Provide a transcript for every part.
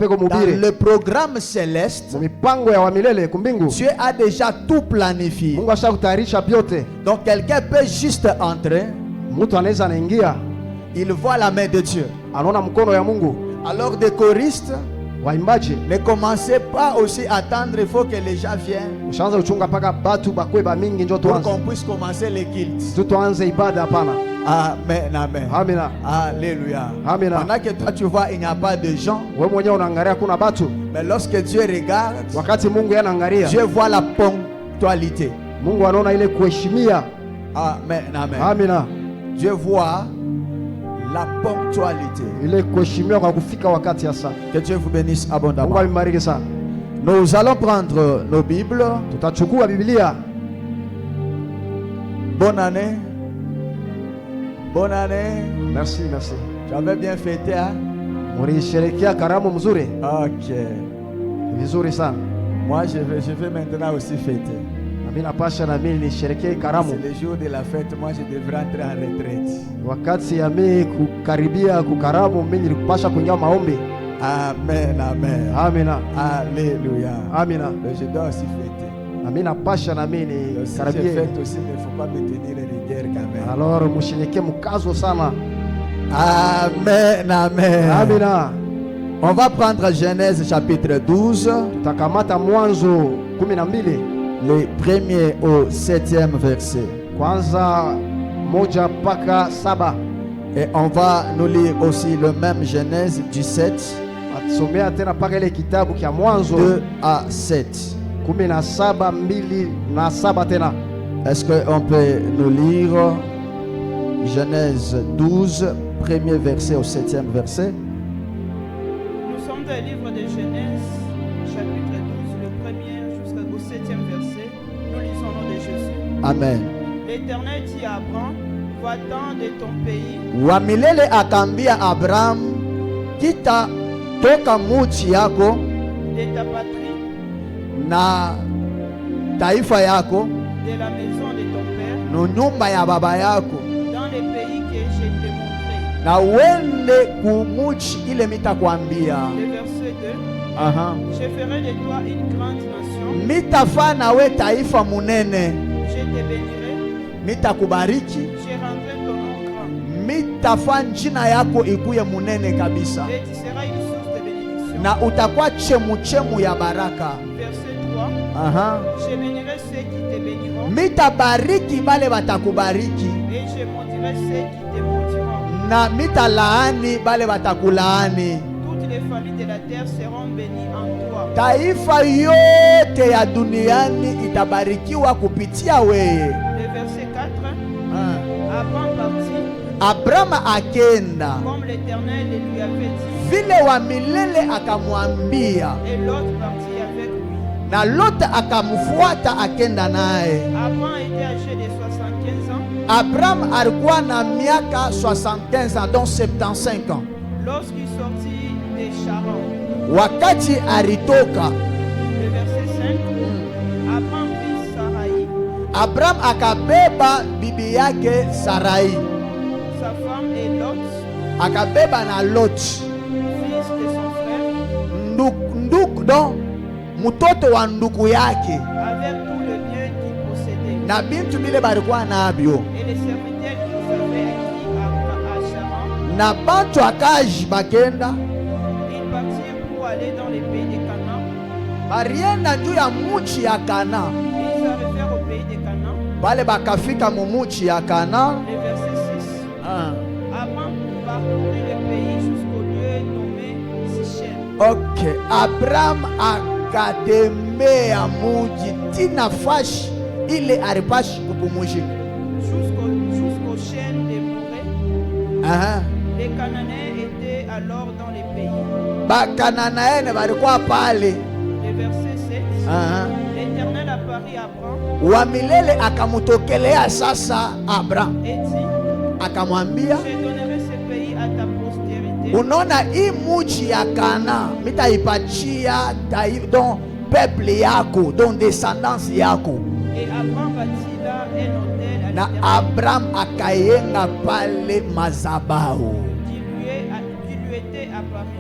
Dans le programme céleste, Dieu a déjà tout planifié. Donc quelqu'un peut juste entrer. Il voit la main de Dieu. Alors des choristes, ne commencez pas aussi à attendre, il faut que les gens viennent pour qu'on puisse commencer les cultes. Amen, amen. Amina. Alléluia. Amina. Pendant que toi tu vois, il n'y a pas de gens. Mais lorsque Dieu regarde, Dieu voit la ponctualité. Amen, amen. Amina. Dieu voit la ponctualité. Que Dieu vous bénisse abondamment. Nous allons prendre nos Bibles. Bonne année. Bonne année. Merci, merci. Tu avais bien fêté, hein? Ok. Moi, je vais maintenant aussi fêter. C'est le jour de la fête. Moi, je devrais entrer en retraite. Amen, amen. Amina. Alléluia. Amina. Je dois aussi fêter. Amina pasha na mimi Si je fête aussi, il ne faut pas me tenir rigueur quand même. Alors mushinyeke mukazo sana. Amen, amen. Amina. On va prendre Genèse chapitre 12. Tutakamata Mwanzo 12. Le premier au 7e verset. Kwanza moja paka saba. Et on va nous lire aussi le même Genèse 17. Atusomea tena paka ile kitabu kia Mwanzo 2 à 7. 17 2 na 7 tena. Est-ce qu'on peut nous lire Genèse 12, premier verset au 7e verset? Nous sommes dans le livre de Genèse, chapitre 12, le premier jusqu'au 7e verset. Nous lisons au nom de Jésus. Amen. L'Éternel dit à Abraham, va-t'en de ton pays. Wamilele akambia Abraham, kita toka muchi yako De ta patrie, na taifa yako de la maison de ton père, no nyumba ya baba yako dans le pays que je t'ai montré. na uende kumuchi ile mitakwambia. Le verset 2. Aha. Je ferai de toi une grande nation. Mitafa nawe taifa munene, Je te bénirai. mitakubariki, Je rendrai ton nom grand. mitafa njina yako ikuye munene kabisa, Et tu seras une source de bénédiction. na utakuwa chemuchemu ya baraka. Verset 3. Aha. Je bénirai ceux qui te béniront. Mitabariki bale batakubariki, Et je maudirai ceux qui te maudiront. na mitalaani bale batakulaani. Toutes les familles de la terre seront bénies en toi. Taifa yote ya duniani itabarikiwa kupitia weye. Le verset 4. Abraham partit Abraham akenda comme l'Éternel le lui avait dit. vile wa milele akamwambia, Et l'autre partit avec lui. na Lot akamfuata akenda naye. Abraham était âgé de 75 ans Abraham alikuwa na miaka 75 ans, donc 75 ans. lorsqu'il sortit de Charan. Wakati alitoka, Le verset 5. Abraham vit Sarai, Abraham akabeba bibi yake Sarai, sa femme et Lot, akabeba na Lot fils de son frère, nduku don mtoto wa nduku yake avec tout le bien qu'il possédait. na bintu bile balikuwa nabyo Et les serviteurs qu'ils avaient acquis à Charan, na bantu akaji bakenda ils partirent pour aller dans les pays de Canaan. barienda juu ya muchi ya Kana. Ils arrivèrent au pays de Canaan. Bale bakafika mu muchi ya Kana. Le verset 6. Abraham parcourut le pays jusqu'au lieu nommé Sichem. Ok, Abraham akatembea muji tina fashi ile alipashi kupumuzika. Jusqu'aux chaînes des Morées. Les Cananéens étaient alors dans les pays. Bakananaene balikuwa pale. Le verset 7. L'Éternel apparut à Abraham Wa milele akamutokelea sasa Abraham, et dit, akamwambia, je donnerai ce pays à ta postérité. unaona hii muji ya Kana mitaipatia don peuple yako, don descendance yako. Et Abraham bâtit là un hôtel à Na l'Éternel Abraham akayenga pale mazabau. qui lui était apparu.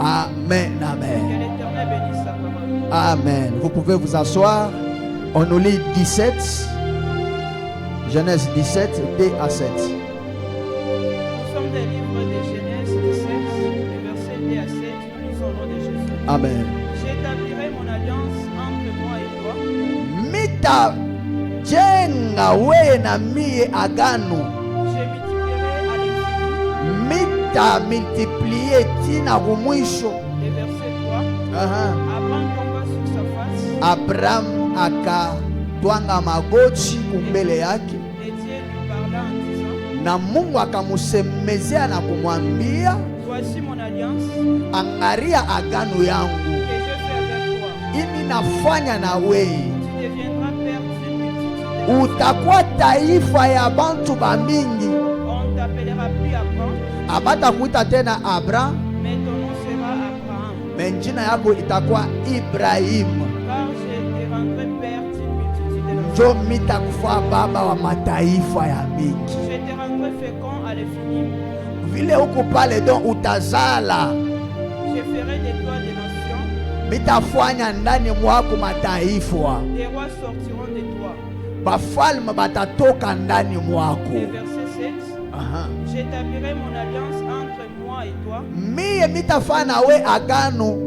Amen, Que amen. l'Éternel bénisse sa parole. Amen. Vous pouvez vous asseoir. On nous lit 17. Genèse 17, D à 7. Nous sommes des livres de Genèse 17, les versets D à 7. Nous lisons au nom de Jésus. Amen. J'établirai mon alliance entre moi et toi. Mita jenga we na mie agano. Je multiplierai à l'infini. Mita multiplier tina kumwisho. Le verset 3. Aha. Abraham tomba sur sa face. Abraham akatwanga magoti kumbele yake Et Dieu lui parla en disant, na Mungu akamusemezea na kumwambia, voici mon alliance angaria agano yangu que je fais avec toi. ini nafanya na wewe. Tu deviendras père d'une multitude. Utakuwa taifa ya bantu bamingi. On ne t'appellera plus Abraham, Abatakuita tena Abraham, mais ton nom sera Abraham. menjina yako itakuwa Ibrahimu. Car je te rendrai père d'une multitude de nations. Njo mitakufa baba wa mataifa ya mingi. Je te rendrai fécond à l'infini. Vile huko pale don utazala, Je ferai de toi des nations. mitafanya ndani mwako mataifa. Des rois sortiront de toi. Bafalme batatoka ndani mwako. Et verset 7. Aha. J'établirai mon alliance entre moi et toi Mie mitafanya we agano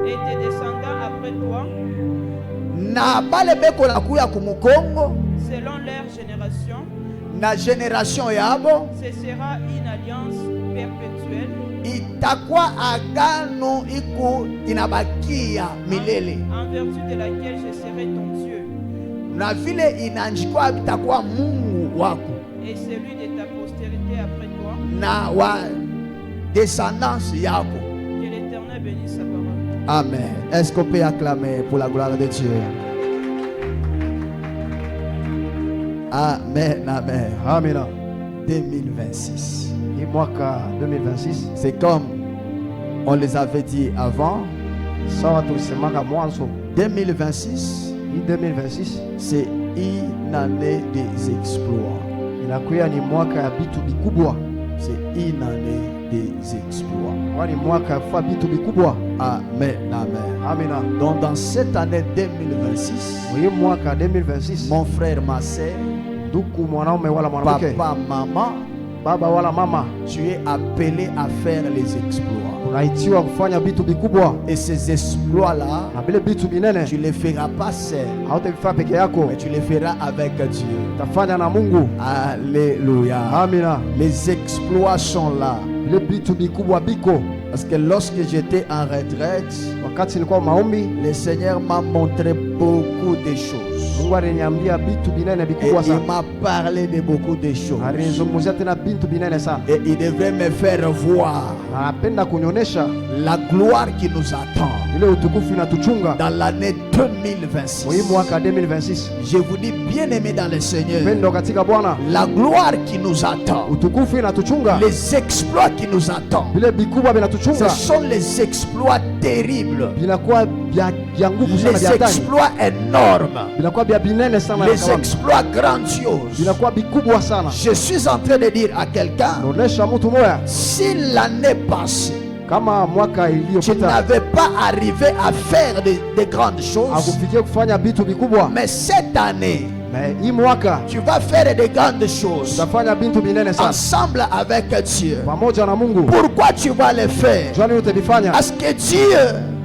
et tes descendants après toi, na bale beko na kuya kumukongo selon leur génération. na generation yabo, Ce sera une alliance perpétuelle itakuwa agano iku inabakia milele, en vertu de laquelle je serai ton Dieu na vile inanjikwa itakuwa Mungu wako et celui de ta postérité après toi. na wa descendance yako. Que l'Éternel bénisse sa parole. Amen. Est-ce qu'on peut acclamer pour la gloire de Dieu? Amen, amen. Amina. 2026. Hii mwaka 2026 C'est comme on les avait dit avant. sawa tulisemaka mwanzo, 2026, hii 2026 c'est une année des exploits. inakuya ni mwaka ya vitu vikubwa, C'est une année des exploits. kwani mwaka ya kufa vitu vikubwa. Amen, amen. Amina. Donc dans cette année 2026, Hii mwaka 2026, mon frère, ma sœur, ndugu mwanaume wala mwanamke, papa, maman, baba wala mama, tu es appelé à faire les exploits. unaitiwa kufanya vitu vikubwa, Et ces exploits-là, na vile vitu vinene tu ne les feras pas seul, hautavifanya peke yako, mais tu les feras avec Dieu. utafanya na Mungu. Alléluia. Amina. Les exploits sont là. Vile vitu vikubwa biko. Parce que lorsque j'étais en retraite, Wakati nilikuwa maombi, le Seigneur m'a montré beaucoup de choses. Mungu aliniambia vitu binene Et vikubwa il sana, m'a parlé de beaucoup de choses. alinizungumzia tena vitu binene sana, Et il devait me faire voir anapenda kunionyesha la gloire qui nous attend ile utukufu inatuchunga dans l'année 2026. hii mwaka 2026. Je vous dis, bien aimé dans le Seigneur, Pendo katika Bwana, la gloire qui nous attend, utukufu inatuchunga, les exploits qui nous attendent, vile vikubwa ce vinatuchunga sont les exploits terribles, vinakuwa vya nguvu sana, les vya hatari, exploits énormes, vinakuwa vya binene sana, les exploits grandioses. vinakuwa vikubwa sana. Je suis en train de dire à quelqu'un, Naonesha mtu moya, si l'année passée, kama mwaka tu iliyopita n'avais pas arrivé à faire de grandes choses, akufikia kufanya vitu vikubwa, mais cette année, na hii mwaka tu vas faire de grandes choses utafanya vitu binene sana ensemble avec Dieu. pamoja na Mungu. Pourquoi tu vas le faire? Jua nini utavifanya? Parce que Dieu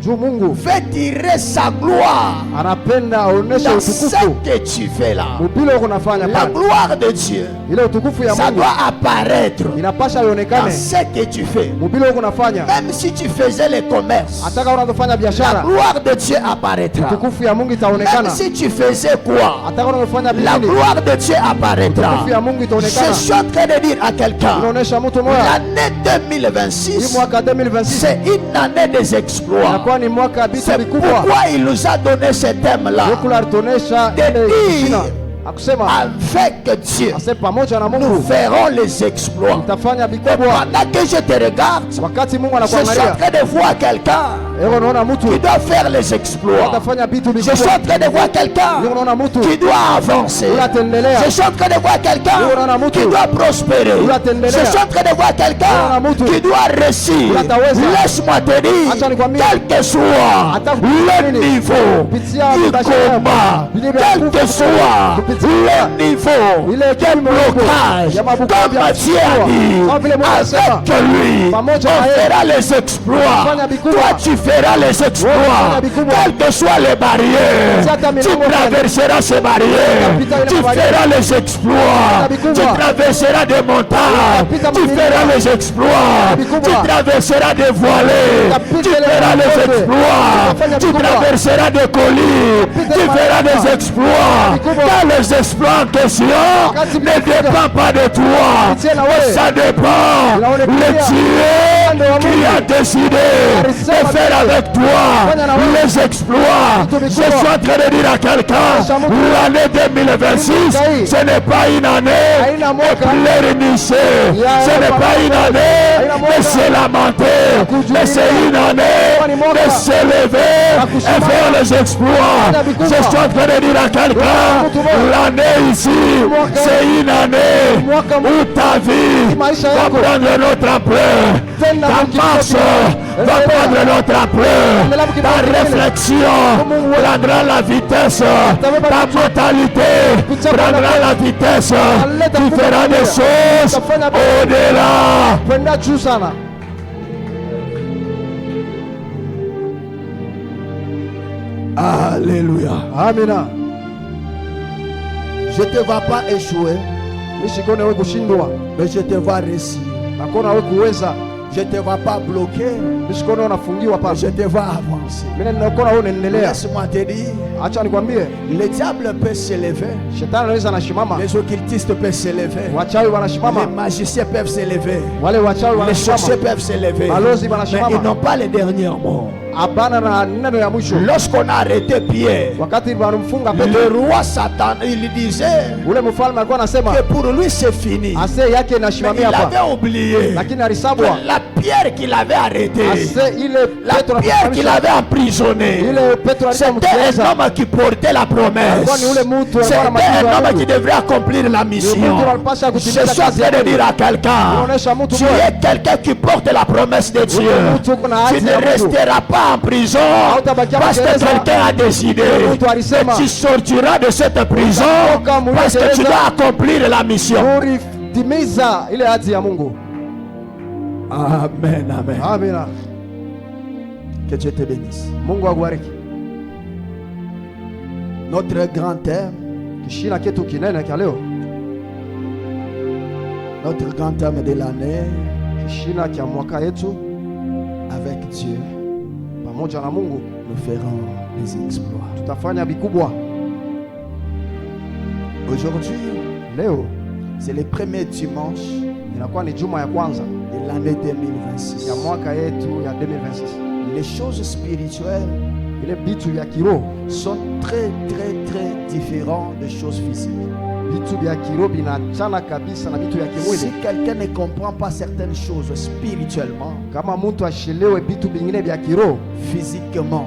Juu Mungu veut tirer sa gloire anapenda aoneshe dans ce utukufu que tu fais là. mubile uko nafanya La pale, gloire de Dieu, ile utukufu ya ça Mungu doit apparaître inapasha dans ionekane ce que tu fais. mubile uko nafanya. Même si tu faisais le commerce, Hata kama unafanya la biashara, gloire de Dieu apparaîtra. utukufu ya Mungu Même itaonekana. si tu faisais quoi, Hata kama unafanya la bidii, gloire de Dieu apparaîtra. utukufu ya Mungu Je itaonekana. suis en train de dire à quelqu'un, Unaonesha mtu moya, l'année hii 2026, mwaka 2026 c'est une année des exploits. inakuwa ni mwaka ya vitu C'est vikubwa. pourquoi il nous a donné ce thème-là. Yesu alituonesha De ile dire jina akusema avec Dieu, ase pamoja na nous Mungu verrons les exploits. utafanya Et vikubwa. pendant que je te regarde, Wakati Mungu je suis en anakuangalia, train de voir quelqu'un eko unaona mtu qui doit faire les exploits. atafanya vitu Je suis vikubwa. en train de voir quelqu'un Eko unaona mtu qui doit avancer. unatendelea. Je suis en train de voir quelqu'un qui doit prospérer. Je suis en train de voir quelqu'un qui doit réussir. Laisse-moi te dire, quel que soit le niveau du combat, quel que soit le niveau de blocage, comme Dieu a dit, avec lui, on fera les exploits. Toi, tu feras les exploits. Quelles que soient les barrières, tu traverseras ces barrières. Tu feras les exploits. Tu traverseras des montagnes. Tu feras les exploits. Tu traverseras des voilées. Tu feras les exploits. Tu traverseras des collines. Tu feras des exploits. Car les exploits en question ne dépendent pas de toi. Mais ça dépend de Dieu qui a décidé de faire avec toi les exploits. Je suis en train de dire à quelqu'un, l'année 2026, ce n'est pas une année de pleurnicher. Ce n'est pas une année de se lamenter, mais c'est une année de s'élever et faire les exploits. Je suis en train de dire à quelqu'un, l'année ici, c'est une année où ta vie va prendre notre ampleur. Ta marche va prendre notre ampleur. Ta réflexion prendra la vitesse. Ta mentalité prendra la vitesse. Tu feras des choses au-delà. kwenda juu sana. Alléluia. Amina. Je te vois pas échouer, Mishikone we kushindwa, mais je te vois réussir. nakona we kuweza. Je te vois pas bloqué, Mishikone unafungiwa mais je pale. te vois avancer. Mimi nakona wewe unaendelea. Laisse-moi te dire, Acha nikwambie, le diable peut s'élever, shetani anaweza anashimama, les occultistes peuvent s'élever, wachawi les wanashimama, magiciens peuvent s'élever, wale wachawi les sorciers wanashimama, peuvent s'élever, balozi mais ils wanashimama. n'ont pas les derniers mots. Abana na neno ya mwisho. Lorsqu'on a arrêté Pierre, Wakati wanamfunga Petro, le roi Satan, il disait ule mfalme alikuwa anasema que pour lui c'est fini. ase yake Mais inasimamia il hapa, avait oublié lakini alisabwa que la pierre qu'il avait arrêtée, ase ile la Petro pierre qu'il avait emprisonnée, ile Petro alikuwa c'était mkieleza, un homme qui portait la promesse. alikuwa ni ule mtu alikuwa na C'était majibu ya un homme qui Mungu. devrait accomplir la mission. Mungu alipasha Je kutimiza suis en kazi train de yake. dire à quelqu'un, Unaonesha mtu tu moja. es quelqu'un qui porte la promesse de Dieu. mtu uko na Tu ahadi ne ya Mungu. resteras pas en prison Hautabakia parce que magereza. quelqu'un a décidé. Mtu alisema. Et tu sortiras de cette prison Utatoka mule parce que tu gereza. dois accomplir la mission. Ulitimiza ile ahadi ya Mungu. Amen, amen. Amina. Que Dieu te bénisse. Mungu akubariki. Notre grand thème, Kishina kitu kinene cha leo, notre grand thème de l'année, kishina cha mwaka yetu, avec Dieu, pamoja na Mungu nous ferons des exploits. tutafanya vikubwa. Aujourd'hui, Leo c'est le premier dimanche inakuwa ni juma ya kwanza de l'année 2026. ya mwaka yetu ya 2026. Les choses spirituelles Ile vitu vya kiroho, sont très différentes des choses physiques. vitu vya kiroho vinachana kabisa na vitu vya Si kimwili. quelqu'un ne comprend pas certaines choses spirituellement, Kama mtu ashelewe vitu vingine vya kiroho physiquement,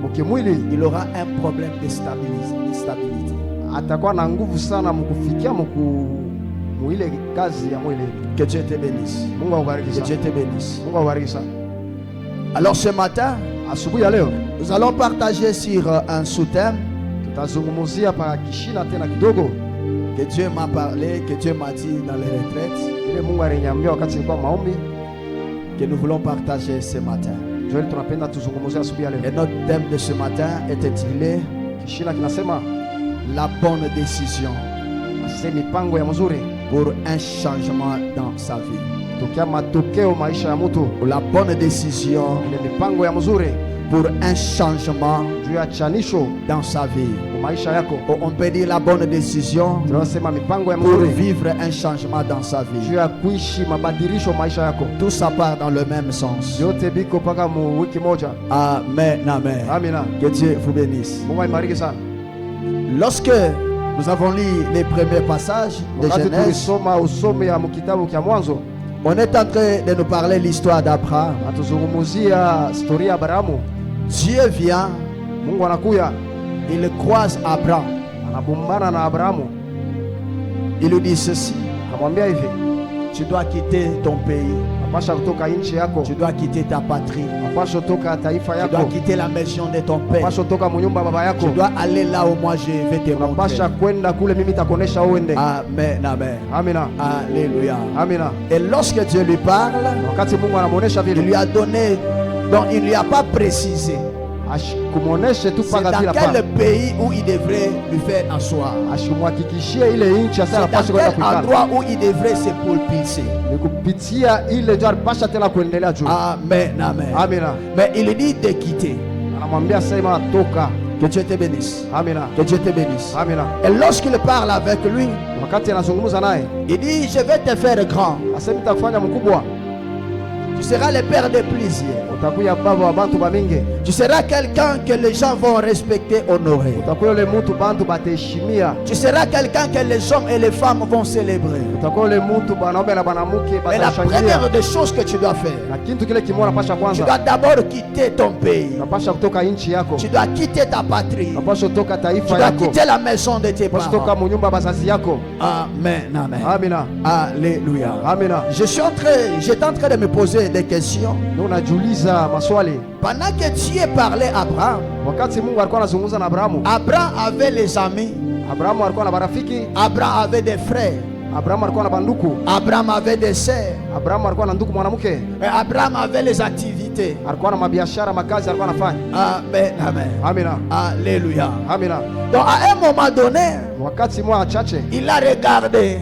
mkimwili, il aura un problème de stabilité. atakuwa na nguvu sana mkufikia muile kazi ya mwili. Que Dieu te bénisse. Mungu akubariki Que sana. Dieu te bénisse. Mungu akubariki sana. Alors ce matin, Asubuhi ya leo nous allons partager sur un sous-thème tutazungumzia pa kishina tena kidogo, que Dieu m'a parlé, que Dieu m'a dit dans les retraites, ile Mungu aliniambia wakati nilikuwa maombi, que nous voulons partager ce matin. ndio ile tunapenda tuzungumzie asubuhi ya Et leo. notre thème de ce matin est intitulé Kishina kinasema la bonne décision ase mipango ya mzuri pour un changement dans sa vie. tokea matokeo maisha ya mtu. Pour la bonne décision Ile mipango ya mzuri pour un changement juu ya chanisho dans sa vie. kwa maisha yako. On peut dire la bonne décision Tunasema mipango ya pour mzuri vivre un changement dans sa juu vie. ya kuishi mabadilisho maisha yako. Tout ça part dans le même sens. Yote biko paka mu wiki moja. Amen, amen. Amina. Que Dieu vous bénisse. Mungu aimariki sana. Lorsque Nous avons lu les premiers passages de Genèse. On est en train de nous parler de l'histoire d'Abraham. Dieu vient, il croise Abraham. Il lui dit ceci: tu dois quitter ton pays. Tu dois quitter ta patrie. Tu dois quitter la maison de ton père. Tu dois aller là où moi je vais te montrer. Amen, amen. Alléluia. Et lorsque Dieu lui parle, il lui a donné, donc il ne lui a pas précisé c'est dans quel pays où il devrait lui faire asseoir. C'est dans quel endroit où il devrait se propulser. Amen, amen. Mais il dit de quitter. Que Dieu te bénisse. Que Dieu te bénisse. Et lorsqu'il parle avec lui, il dit: je vais te faire grand. Tu seras le père de plusieurs. Tu seras quelqu'un que les gens vont respecter, honorer. Tu seras quelqu'un que les hommes et les femmes vont célébrer. Mais la première des choses que tu dois faire, tu dois d'abord quitter ton pays. Tu dois quitter ta patrie. Tu dois quitter la maison de tes parents. Amen, amen. Alléluia. J'étais en train de me poser des questions. Pendant que Dieu parlait à Abraham, Abraham avait les amis. Abraham avait des frères. Abraham avait des sœurs. Et Abraham avait les activités. Amen, amen. Alléluia. Donc à un moment donné, il a regardé.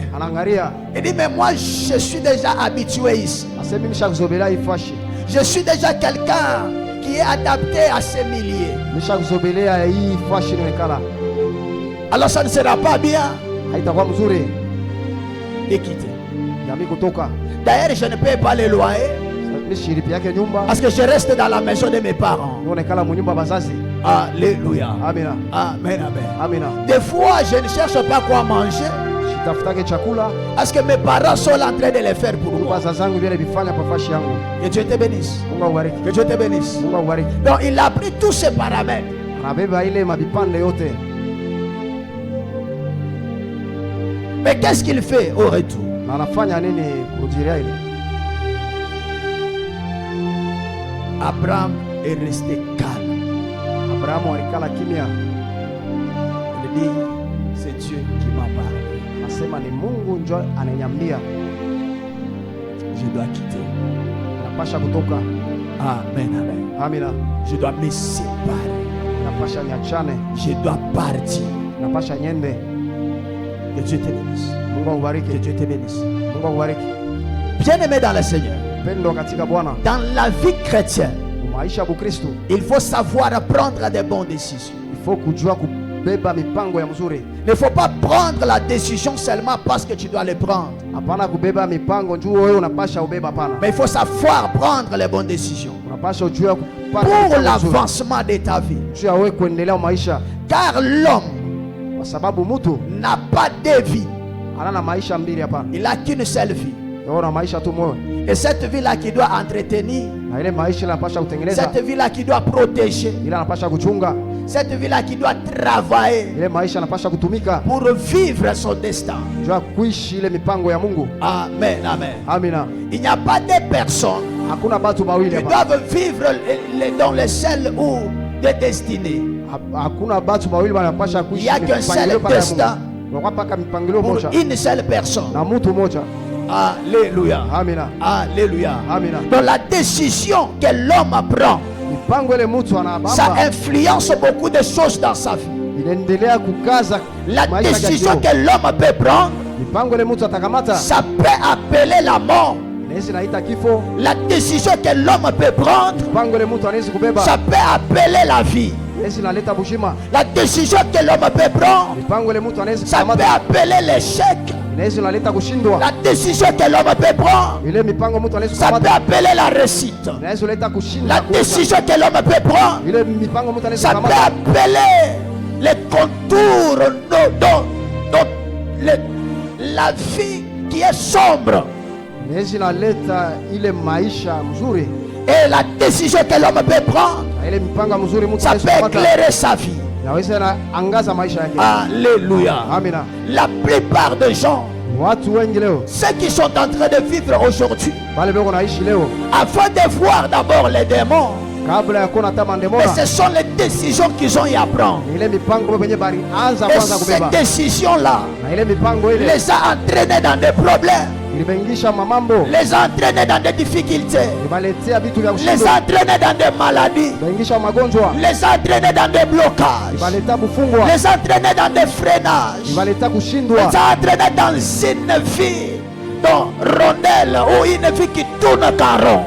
Il dit: mais moi je suis déjà habitué ici. Je suis déjà quelqu'un qui est adapté à ces milliers. Alors ça ne sera pas bien de quitter. D'ailleurs, je ne paye pas les loyers parce que je reste dans la maison de mes parents. Alléluia. Amen, amen. Des fois, je ne cherche pas quoi manger parce que mes parents sont en train de les faire pour moi. Que Dieu te bénisse. Que Dieu te bénisse. Donc il a pris tous ces paramètres. Mais qu'est-ce qu'il fait au retour? Abraham est resté calme. Il dit: c'est Dieu qui m'a parlé. Je dois quitter. Amen, amen. Je dois me séparer. Je dois partir. Que Dieu te bénisse. Que Dieu te bénisse. Bien-aimé dans le Seigneur, dans la vie chrétienne, il faut savoir prendre des bonnes décisions. Il ne faut pas prendre la décision seulement parce que tu dois le prendre. Mais il faut savoir prendre les bonnes décisions pour l'avancement de ta vie. Car l'homme n'a pas de vie. Il n'a qu'une seule vie. Et cette vie-là qui doit entretenir, cette vie-là qui doit protéger, cette vie-là qui doit travailler pour vivre son destin. Amen, amen. Il n'y a pas de personnes qui doivent vivre dans le ciel ou de destinée. Il n'y a qu'un seul destin pour une seule personne. Alléluia. Alléluia. Dans la décision que l'homme prend, ça influence beaucoup de choses dans sa vie. La décision que l'homme peut prendre, ça peut appeler la mort. La décision que l'homme peut prendre, ça peut appeler la vie. La décision que l'homme peut prendre, ça peut appeler l'échec. La décision que l'homme peut prendre, ça peut appeler la réussite. La décision que l'homme peut prendre, ça peut appeler les contours Donc, la vie qui est sombre inaleta ile maisha mzuri, et la décision que l'homme peut prendre, ile mipango mzuri mtu ça peut éclairer sa vie. Naweza na angaza maisha yake. Alléluia. Amina. La plupart des gens, watu wengi leo, ceux qui sont en train de vivre aujourd'hui, wale beko naishi leo, avant de voir d'abord les démons, kabla ya kuona tama ndemona, mais ce sont les décisions qu'ils ont à prendre. Ile mipango kwenye bari anza Et kwanza kubeba. ces décisions-là Na ile mipango ile les a entraînés dans des problèmes, ilibengisha mamambo, les a entraînés dans des difficultés, ibaletea vitu vya les kushindwa, a entraînés dans des maladies, bengisha magonjwa, les a entraînés dans des blocages, ibaleta bufungwa, les a entraînés dans des freinages, ibaleta kushindwa, les a entraînés dans une vie, dans rondelle ou une vie qui tourne carreau.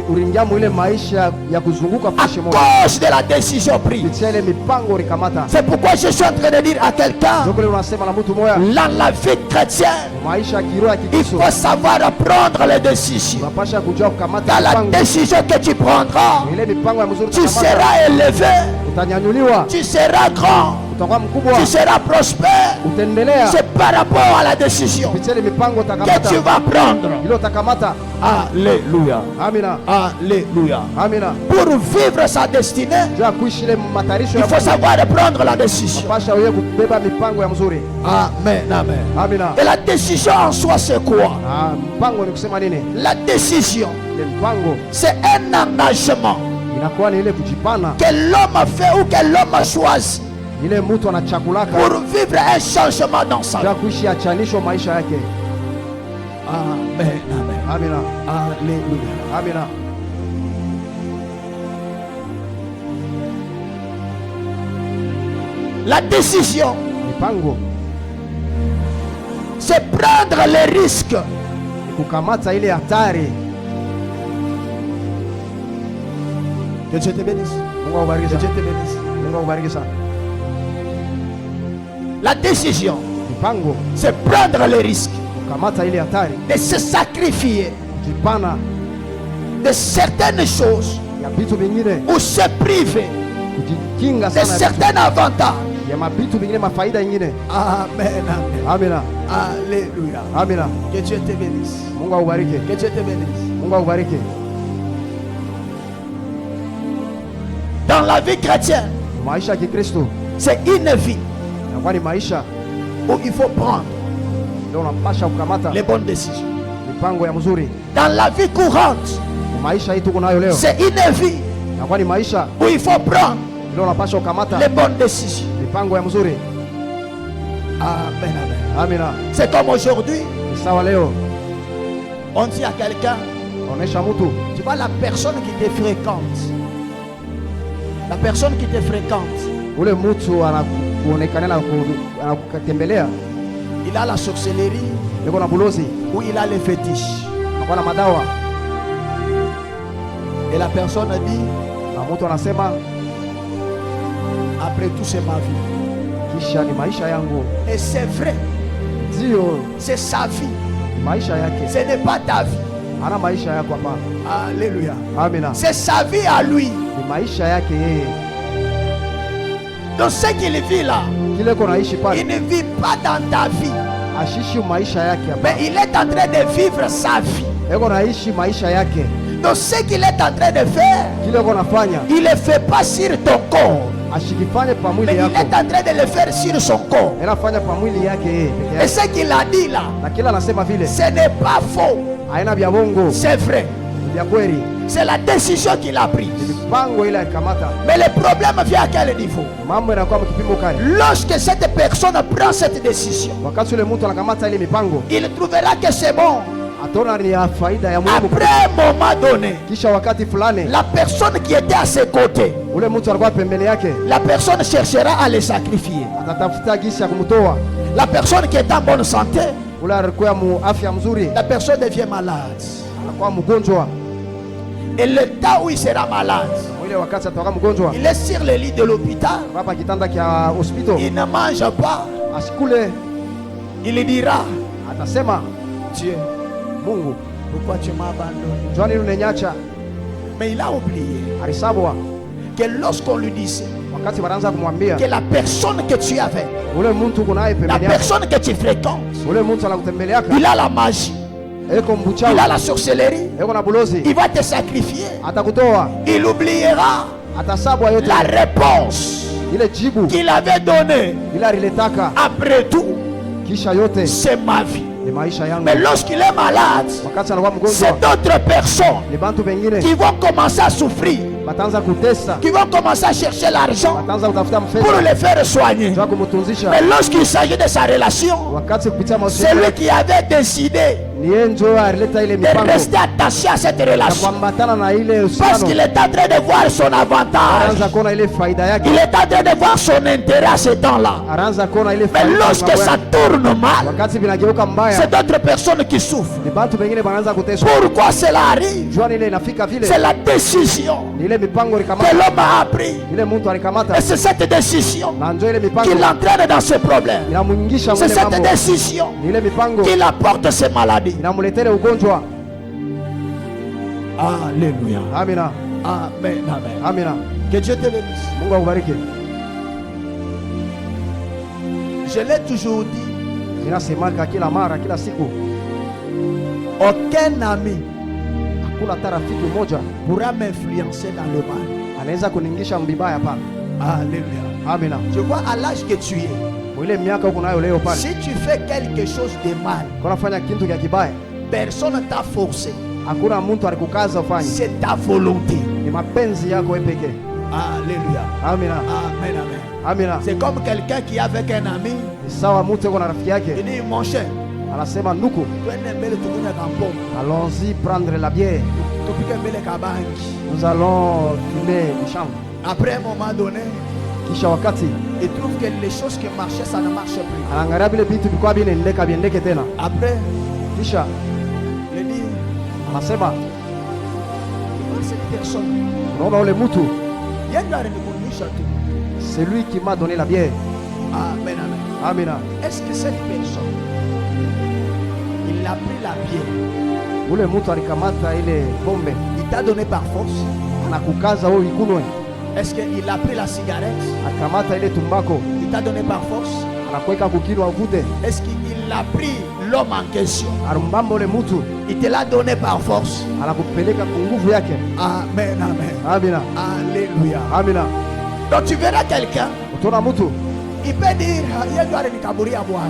Uringia mwile maisha ya kuzunguka À fushi moja. cause de la décision prise. Ile mipango rikamata. C'est pourquoi je suis en train de dire à quelqu'un, Ndio unasema na mtu moya, dans la vie chrétienne, maisha ya kiroho ya il Kikristo. faut savoir prendre les décisions. Unapasha kujua kukamata Dans la mipango. décision que tu prendras, Ile mipango ya mzuri tu utakamata. seras élevé, Utanyanyuliwa, tu seras grand, utakuwa mkubwa, tu seras prospère. utaendelea. C'est par rapport à la décision Ile mipango que utakamata. tu vas prendre. Ile utakamata. Alléluia. Amina. Alléluia. Amina. Pour vivre sa destinée, Jua kuishi ile matarisho il ya faut savoir prendre la décision. Pasha wewe kubeba mipango ya mzuri. Amen, amen. Amina. Et la décision en soi, c'est quoi? Mpango ni kusema nini? La décision, Ile mpango c'est un engagement inakuwa ni ile kujipana. que l'homme a fait ou que l'homme a choisi Ile mtu anachakulaka pour vivre un changement dans sa vie. jua kuishi achanisho maisha yake. Amen, amen. Amina. Alléluia. Amina. La décision, Mipango c'est prendre les risques. ni kukamata ile hatari. Que Dieu te bénisse. Mungu akubariki Que Dieu sana. te bénisse. Mungu akubariki sana. La décision, Mipango c'est prendre les risques kukamata ile hatari, de se sacrifier kujipana de certaines choses ya vitu vingine, ou se priver kujikinga de sana ya vitu- certains avantages. ya mabitu vingine, mafaida ingine. Amen, amen. Amina. Alléluia. Amina. Que Dieu te bénisse. Mungu akubariki. Que Dieu te bénisse. Mungu akubariki. Dans la vie chrétienne, Maisha ya Kikristo c'est une vie inakuwa ni maisha où il faut prendre ndio unapasha kukamata les bonnes décisions. mipango ya mzuri. Dans la vie courante, Maisha hii tuko nayo leo c'est une vie inakuwa ni maisha où il faut prendre ndio unapasha kukamata les bonnes décisions. mipango ya mzuri. Amen, amen. Amina. C'est comme aujourd'hui, Ni sawa leo on dit à quelqu'un, onesha mtu, tu vois la personne qui te fréquente, la personne qui te fréquente, ule mtu anakuonekana na anakutembelea, il a la sorcellerie yuko na bulozi, ou il a les fétiches. anakuwa na madawa, Et la personne dit, na mtu anasema après tout c'est ma vie. kisha ni maisha yangu. Et c'est vrai, Ndio c'est sa vie, ni maisha yake, ce n'est pas ta vie. hana maisha yako hapa. Alléluia. Amina. C'est sa vie à lui. Ni maisha yake yeye, Donc ce qu'il vit là, kile ko naishi il pale, ne vit pas dans ta vie, ashishi maisha yake hapa, mais il est en train de vivre sa vie. yuko naishi maisha yake. Donc ce qu'il est en train de faire, Kile ko nafanya il ne le fait pas sur ton corps, ashikifanye pa mais mwili il yako, est en train de le faire sur son corps. anafanya pa mwili yake yeye peke Et yake, ce qu'il a dit là, na kila anasema vile ce n'est pas faux, haina vya bongo, c'est vrai. vya kweli, C'est la décision qu'il a prise. mipango ile alikamata. Mais le problème vient à quel niveau? Mambo yanakuwa mkipimo kali. Lorsque cette personne prend cette décision, Wakati ule mtu anakamata ile mipango, il trouvera que c'est bon. ataona ni ya faida ya muhimu. Après un moment donné, Kisha wakati fulani, la personne qui était à ses côtés, ule mtu alikuwa pembeni yake, la personne cherchera à les sacrifier. atatafuta gisi ya kumtoa. La personne qui est en bonne santé, Ule alikuwa mu afya mzuri, la personne devient malade. anakuwa mgonjwa. Et le temps où il sera malade, Ile wakati atakuwa mgonjwa, il est sur le lit de l'hôpital, hapa kitanda kia hospital, il ne mange pas, asikule, il dira, atasema Dieu, Mungu, pourquoi tu m'as abandonné? njoni unenyacha. Mais il a oublié Alisabwa que lorsqu'on lui disait wakati wanaanza kumwambia que la personne que tu avais ule mtu kunaye La pembeni yako, personne que tu fréquentes, ule mtu anakutembeleaka, il a la magie, eko mbuchawi, il a la sorcellerie, eko na bulozi, il va te sacrifier, atakutoa, il oubliera atasabwa yote la réponse ile jibu qu'il avait donnée. ile aliletaka, Après tout, kisha yote c'est ma vie. ni maisha yangu. Mais lorsqu'il est malade, Wakati anakuwa c'est mgonjwa, d'autres personnes ni bantu bengine qui vont commencer à souffrir, bataanza kutesa, qui vont commencer à chercher l'argent bataanza kutafuta pour mfedha le faire soigner. za kumtunzisha. Mais lorsqu'il s'agit de sa relation, Wakati kupitia c'est mahusiano, lui qui avait décidé ni yeye ndio alileta ile de mipango rester attaché à cette ya relation. kuambatana na ile Parce uhusiano, qu'il est en train de voir son avantage. anaanza kuona ile faida yake, Il est en train de voir son intérêt à ce temps-là. anaanza kuona ile Mais faida lorsque ya ça mambo tourne yake. mal, Wakati vinageuka mbaya, c'est d'autres personnes qui souffrent. ni bantu bengine banaanza kuteswa. Pourquoi cela arrive? Jua ile inafika vile, C'est la décision ni ile mipango que alikamata, l'homme a pris. ile mtu alikamata, Et c'est cette décision na ndio ile qui mipango l'entraîne dans ses problèmes. inamwingisha C'est mwele cette mambo, décision ni ile mipango qui l'apporte ces maladies. inamuletea ugonjwa. Alléluia. Amina, Amen, amen. amina. Que Dieu te bénisse. Mungu akubariki. Je l'ai toujours dit, Ninasemaka kila mara, kila siku, aucun ami hakuna hata rafiki mmoja pourra m'influencer dans le mal. anaweza kuningisha mbibaya pale. Alléluia. Amina. Je vois à l'âge que tu es, Mwile miaka huko nayo leo pale, si tu fais quelque chose de mal, kwa nafanya kitu kya kibaya, personne ne t'a forcé. hakuna mtu alikukaza ufanye, C'est ta volonté. ni mapenzi yako wewe pekee. Alléluia. Amina, Amen, amen. amina. C'est comme quelqu'un qui est avec un ami, Ni sawa mtu yuko na rafiki il yake dit mon cher, anasema, nuku, twende mbele tukunywe kampombe, allons-y prendre la bière, tupike mbele kabangi. nous allons fumer une chambre. Après un moment donné, Kisha wakati il trouve que les choses qui marchaient, ça ne marche plus. anaangalia vile vitu vilikuwa vinaendeka viendeke tena, Après, kisha il dit, anasema, cette personne, unaona ule mtu, il doit renouveler tout. c'est lui qui m'a donné la bière. Amen, amen. Amina. Est-ce que cette personne, il a pris la bière, Ule mtu alikamata ile pombe il t'a donné par force? anakukaza wewe ikunwe, Est-ce qu'il a pris la cigarette, akamata ile tumbako il t'a donné par force? anakuweka kukinwa uvute, Est-ce qu'il a pris l'homme en question, arumbamba ule mtu il te l'a donné par force? anakupeleka kwa nguvu yake. Amen, amen. Amina, Alléluia. amina. Donc tu verras quelqu'un, Utaona mtu il peut dire, il doit renouveler à boire.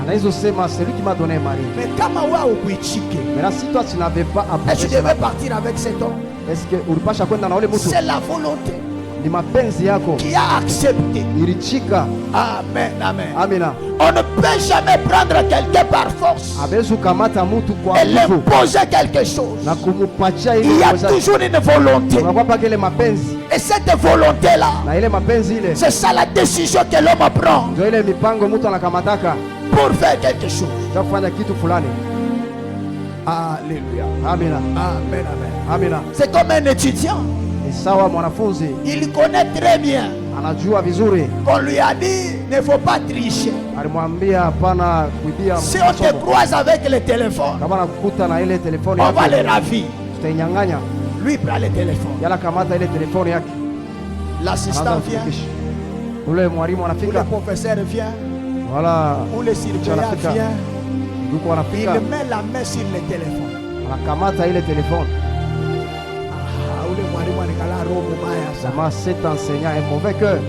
anaweza sema c'est lui qui m'a donné mari, Mais kama wewe ukuichike, mais là si toi tu n'avais pas et tu approché devais cela, partir avec cet homme, est-ce que ulipasha kwenda na ule mtu? c'est la volonté Ni mapenzi yako qui a accepté. ilichika. Amen, amen. Amina. On ne peut jamais prendre quelqu'un par force Hawezi kukamata mtu kwa et nguvu l'imposer quelque chose. na kumupatia Il ile y a uwezo. toujours une volonté. Unakuwa paka ile mapenzi, Et cette volonté-là, na ile mapenzi ile c'est ça la décision que l'homme prend ndio ile mipango mtu anakamataka pour faire quelque chose. za kufanya kitu fulani. Alléluia. Amina, Amen, amen. amina. C'est comme un étudiant. Ni sawa mwanafunzi Il connaît très bien anajua vizuri, qu'on lui a dit ne faut pas tricher. alimwambia hapana kuibia Si on te masomo. croise avec le téléphone, Kama nakukuta na ile telefoni on va le yake ravir. tutainyang'anya. Lui prend le téléphone. Yala kamata ile telefoni yake, L'assistant anaanza vient, kufikisha. Ule mwalimu ou le anafika, professeur vient, wala ou le surveillant anafika, vient. yuko Il anafika, met la main sur le téléphone. anakamata ile telefoni. Ule mwalimu anikala roho mubaya sana. Sama cet enseignant est mauvais cœur.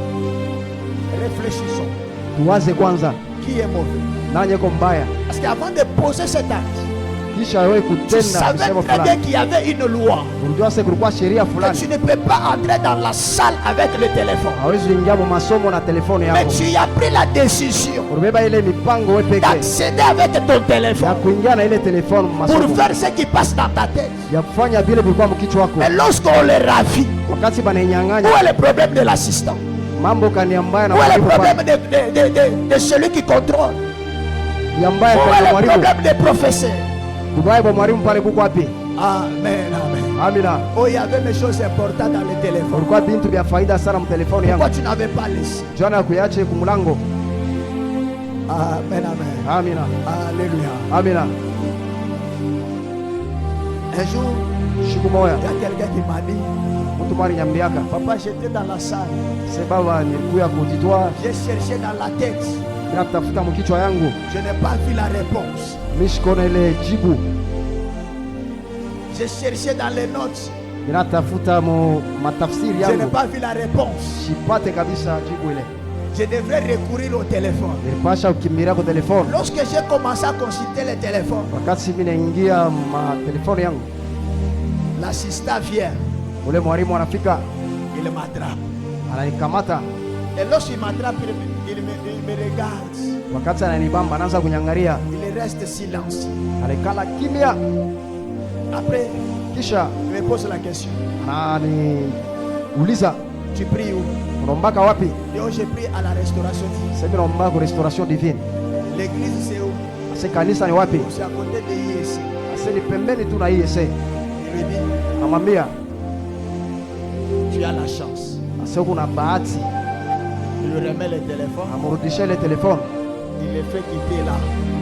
Réfléchissons. Tuwaze kwanza, Qui est mauvais? nani yuko mbaya, Parce qu'avant de poser cet acte, kisha wewe tu kutenda savais kusema très bien fulani. qu'il y avait une loi. Unajua sasa kulikuwa sheria Que fulani, tu ne peux pas entrer dans la salle avec le téléphone. hawezi ingia mu masomo na telefoni Mais yako. tu as pris la décision Ulibeba ile mipango wewe pekee d'accéder avec ton ya téléphone kuingia na ile telefoni mu pour masomo, faire ce qui passe dans ta tête. ya kufanya vile vilikuwa mkichwa wako. Mais lorsqu'on le ravit, Wakati où banainyang'anya est le problème de l'assistant? mambo kania mbaya na Où est le mwalimu problème pale. de celui qui contrôle? Ya mbaya Où kwa est le mwalimu, problème des professeurs? kubaya kwa mwalimu pale kuko wapi? Amen, amen. Amina. Oh, il y avait des choses importantes dans le téléphone. Ulikuwa bintu vya faida sana mtelefoni Pourquoi yangu, tu n'avais pas laissé? jana ya kuyache kumulango. Amen, amen. Amina, Alléluia. amina. Un jour, Siku moja il y a quelqu'un qui m'a dit, mtu mtu mari nyambiaka. Papa, j'étais dans la salle. C'est baba nilikuya kujitoa. J'ai cherché dans la tête. Ninatafuta mkichwa yangu. Je n'ai pas vu la réponse. Mishikona ile jibu. J'ai cherché dans les notes. Ninatafuta matafsiri yangu. Je n'ai pas vu la réponse. Sipate kabisa jibu ile. Je devrais recourir au téléphone. Nilipasha kukimbilia kwa telefoni. Lorsque j'ai commencé à consulter le téléphone, Wakati mimi naingia telefoni yangu, l'assistant vient. ule mwalimu anafika, Il m'attrape. ananikamata. Et lorsqu'il m'attrape, il me regarde. Wakati ananibamba anaanza kunyangalia, Il reste silencieux. alikala kimya. Après, Kisha il me pose la question. Ananiuliza, Tu pries où? unaombaka wapi? Et oh, j'ai pris à la restauration divine. Sasa naomba kwa restauration divine. L'église c'est où? Sasa kanisa ni wapi? C'est à côté de IEC. Sasa ni pembeni tu na IEC. Il me dit, Namwambia, tu as la chance. sasa kuna bahati. Il lui remet le téléphone. Amrudishia ile telefoni. Il le fait quitter là.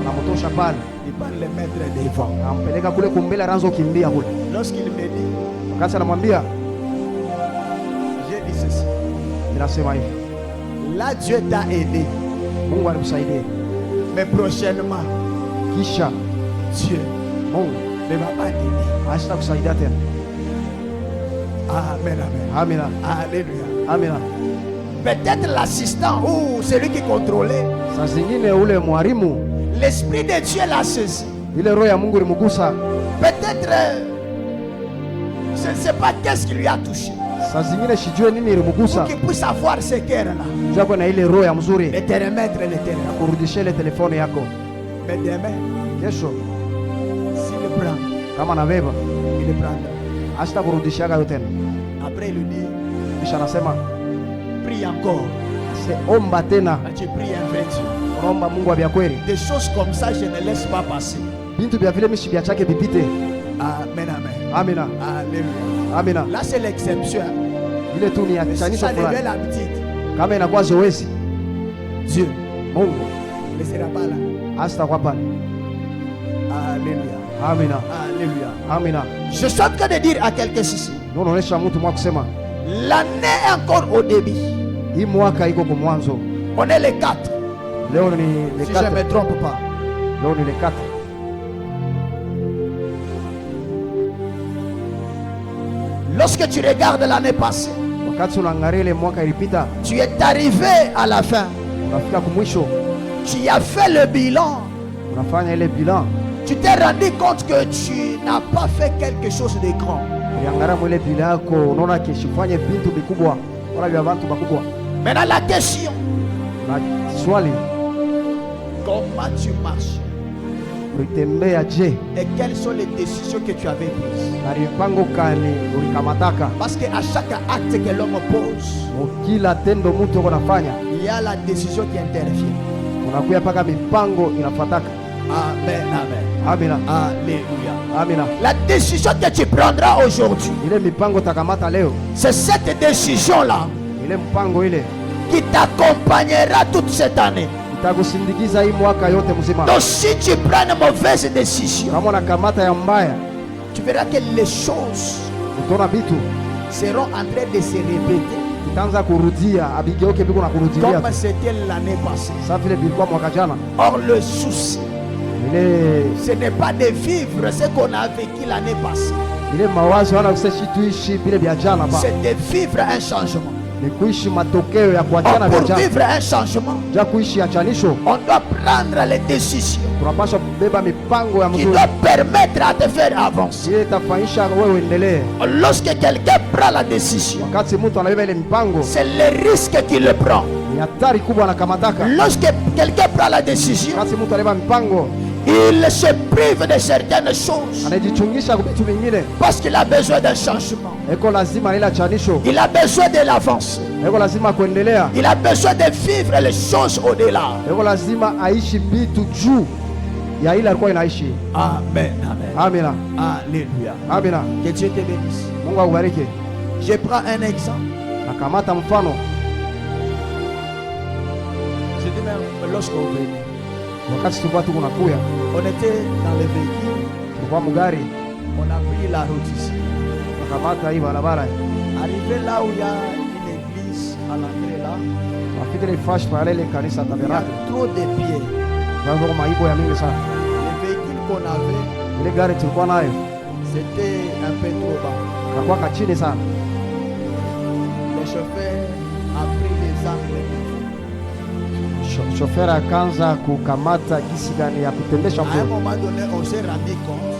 Anamtosha pale. Il va le mettre devant. Ampeleka kule kumbele, anaanza kukimbia kule. Lorsqu'il me dit, Wakati anamwambia, j'ai dit ceci. ninasema hivi, Là, Dieu t'a aidé. Mungu alikusaidia. Mais prochainement, Kisha Dieu Mungu ne va pas t'aider. hata kusaidia tena. Amen, amen. Amina. Alléluia. Amina. Peut-être l'assistant ou celui qui contrôlait, Saa zingine ule mwalimu, l'Esprit de Dieu l'a saisi. ile roho ya Mungu ilimgusa. Peut-être, je ne sais pas qu'est-ce qui lui a touché. Saa zingine sijue nini Pour ilimgusa. qu'il puisse avoir ce cœur-là. Japo na ile roho ya mzuri Et te remettre le terrain. kurudishia ile telefoni yako. Mais demain, Kesho s'il le prend, kama nabeba il le prendra. hata kurudishiaga yote tena. Après, il lui dit, Kisha anasema prie encore. omba tena, Quand tu pries un vrai Dieu. unaomba Mungu wa vya kweli. Des choses comme ça, je ne laisse pas passer. Bintu vya vile mishi vya chake vipite. Amen, amen. Amina. Alléluia. Amina. Là, c'est l'exception. Ile tu ni Mais si achanisho ça devient fulani. l'habitude, Kama inakuwa zoezi, Dieu Mungu ne sera pas là. hasta kwa pale. Alléluia. Amina. Alléluia. Amina. Je suis en train de dire à quelqu'un ceci. Ndio unaonesha mtu mwa kusema L'année est encore au début. hii mwaka iko kwa mwanzo. On est les 4. Leo ni le Si je ne 4. me trompe pas. Leo ni le 4. Lorsque tu regardes l'année passée, Wakati unaangalia ile mwaka ilipita, tu es arrivé à la fin. unafika kumwisho, Tu as fait le bilan. unafanya ile bilan. Tu t'es rendu compte que tu n'as pas fait quelque chose de grand. Ukiangalia mwele bilan yako unaona kishifanye vitu vikubwa wala vya watu wakubwa. Maintenant, la question, Na swali, comment tu marches ulitembea je? et quelles sont les décisions que tu avais prises? Na mipango kani ulikamataka? Parce qu'à chaque acte que l'homme pose, Kila tendo mtu uko nafanya il y a la décision qui intervient. unakuya paka mipango inafataka. Amen, amen. Amina. Alléluia. Amina. La décision que tu prendras aujourd'hui, Ile mipango takamata leo, c'est cette décision-là ile mpango ile qui t'accompagnera toute cette année. itakusindikiza hii mwaka yote mzima. Donc si tu prends une mauvaise décision, Kama unakamata ya mbaya, tu verras que les choses utaona vitu seront en train de se répéter itaanza kurudia, abigeuke biko na kurudia comme c'était l'année passée. sasa vile vilikuwa mwaka jana. Or le souci, Ile ce n'est pas de vivre ce qu'on a vécu l'année passée, ile mawazo wala kuseshi tuishi vile vya jana ba, c'est de vivre un changement. ni kuishi matokeo ya kuachana Or, vya pour jana. vivre un changement, Ja kuishi achanisho, on doit prendre les décisions tunapaswa kubeba mipango ya qui mzuri doivent permettre à te faire avancer. ile itafanyisha wewe uendelee. Lorsque quelqu'un prend la décision, Wakati mtu anabeba ile mipango, c'est le risque qu'il le prend. ni hatari kubwa anakamataka. Lorsque quelqu'un prend la décision, Wakati mtu anabeba mipango, il se prive de certaines choses anajichungisha kwa vitu vingine. parce qu'il a besoin d'un changement. Eko lazima ile achanisho, Il a besoin de l'avance. eko lazima kuendelea, Il a besoin de vivre les choses au-delà. eko lazima aishi vitu juu ya ile alikuwa inaishi. Amen, amen. Amina. Alléluia. Amina. Que Dieu te bénisse. Mungu akubariki. Je prends un exemple. Nakamata mfano, Je dis même lorsqu'on venait, wakati tulikuwa tuko nakuya, on était dans le véhicule, tulikuwa mugari, on a pris la route ici. nakamata hii barabara, Arrivé là où il y a une église à l'entrée là, Afika ile fash pale ile kanisa il y a tabernacle. trop de pieds. Ndio maibo ya mingi sana. Les véhicules qu'on avait, Ile gari tulikuwa nayo c'était un peu trop bas. kakuwa kachini sana. Le chauffeur a pris les angles. Shofera akaanza kukamata gisi gani ya kutendesha À un mzuri. moment donné, on s'est rendu compte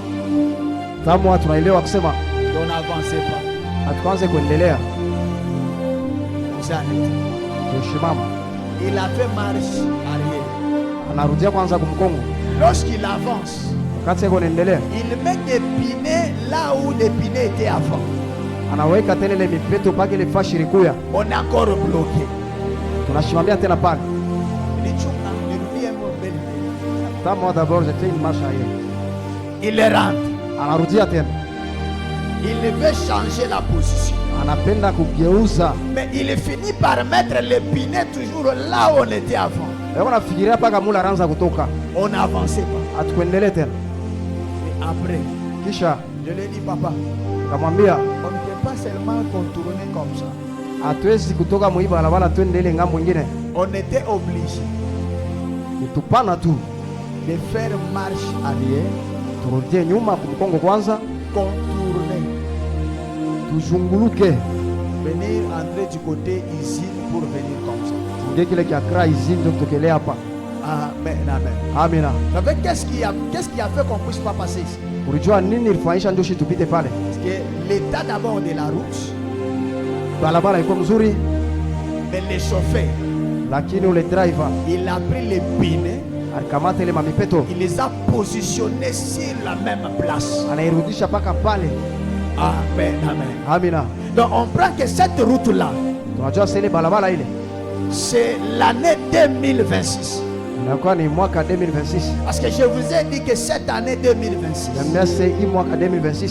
Tamu watu tunaelewa kusema qu'on n'avançait pas. hatuanze kuendelea. On s'est arrêté. Tushimama. Il a fait marche arrière. Anarudia kwanza kumkongo. Lorsqu'il avance, Wakati yako naendelea, il met des pinets là où les pinets étaient avant. anaweka tena ile mipeto pake ile fashi ilikuya. On est encore bloqué. Tunashimamia tena pale. Il dit, Tamu d'abord c'était une marche arrière. il rentre. Anarudia tena. Il veut changer la position. Anapenda kugeuza. Mais il finit par mettre les pinets toujours là où on était avant. Leo nafikiria paka mula anaanza kutoka. On n'avançait pas. Atuendelee tena. Et après, Kisha je lui ai dit, papa, kamwambia on ne peut pas seulement contourner comme ça. hatuwezi kutoka muiba barabara twende ile ngambo nyingine. On était obligé Nitupana tu. de faire marche arrière, Turudie nyuma kumkongo kwanza, contourner, tuzunguluke. venir entrer du côté ici pour venir comme ça. Ndio kile kia kra izi ndio tutokelea hapa. Amen, amen. Amina. Vous savez qu'est-ce qui a fait qu'on ne puisse pas passer ici? Ulijua nini ilifanyisha ndio tupite pale? Parce que l'état d'abord de la route, Barabara iko mzuri, mais le chauffeur, lakini ule driver il a pris les pinets, alikamata ile mamipeto, il les a positionnés sur la même place. anairudisha paka pale. Amen, amen. Amina. Donc on prend que cette route-là, Tunajua sasa ile barabara ile c'est l'année 2026. inakuwa ni mwaka 2026. Parce que je vous ai dit que cette année 2026, Na hii mwaka 2026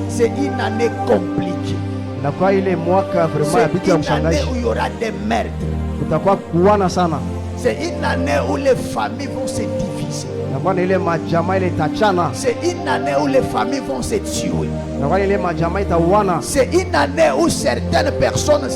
c'est une année compliquée. inakuwa ile mwaka vraiment ya C'est vitu ya une année kushangaza. où il y aura des meurtres. Kutakuwa kuwana sana. C'est une année où les familles vont se diviser. Inakuwa ni ile majamaa ile itachana. C'est une année où les familles vont se tuer. Inakuwa ni ile majamaa itauana. C'est une année où certaines personnes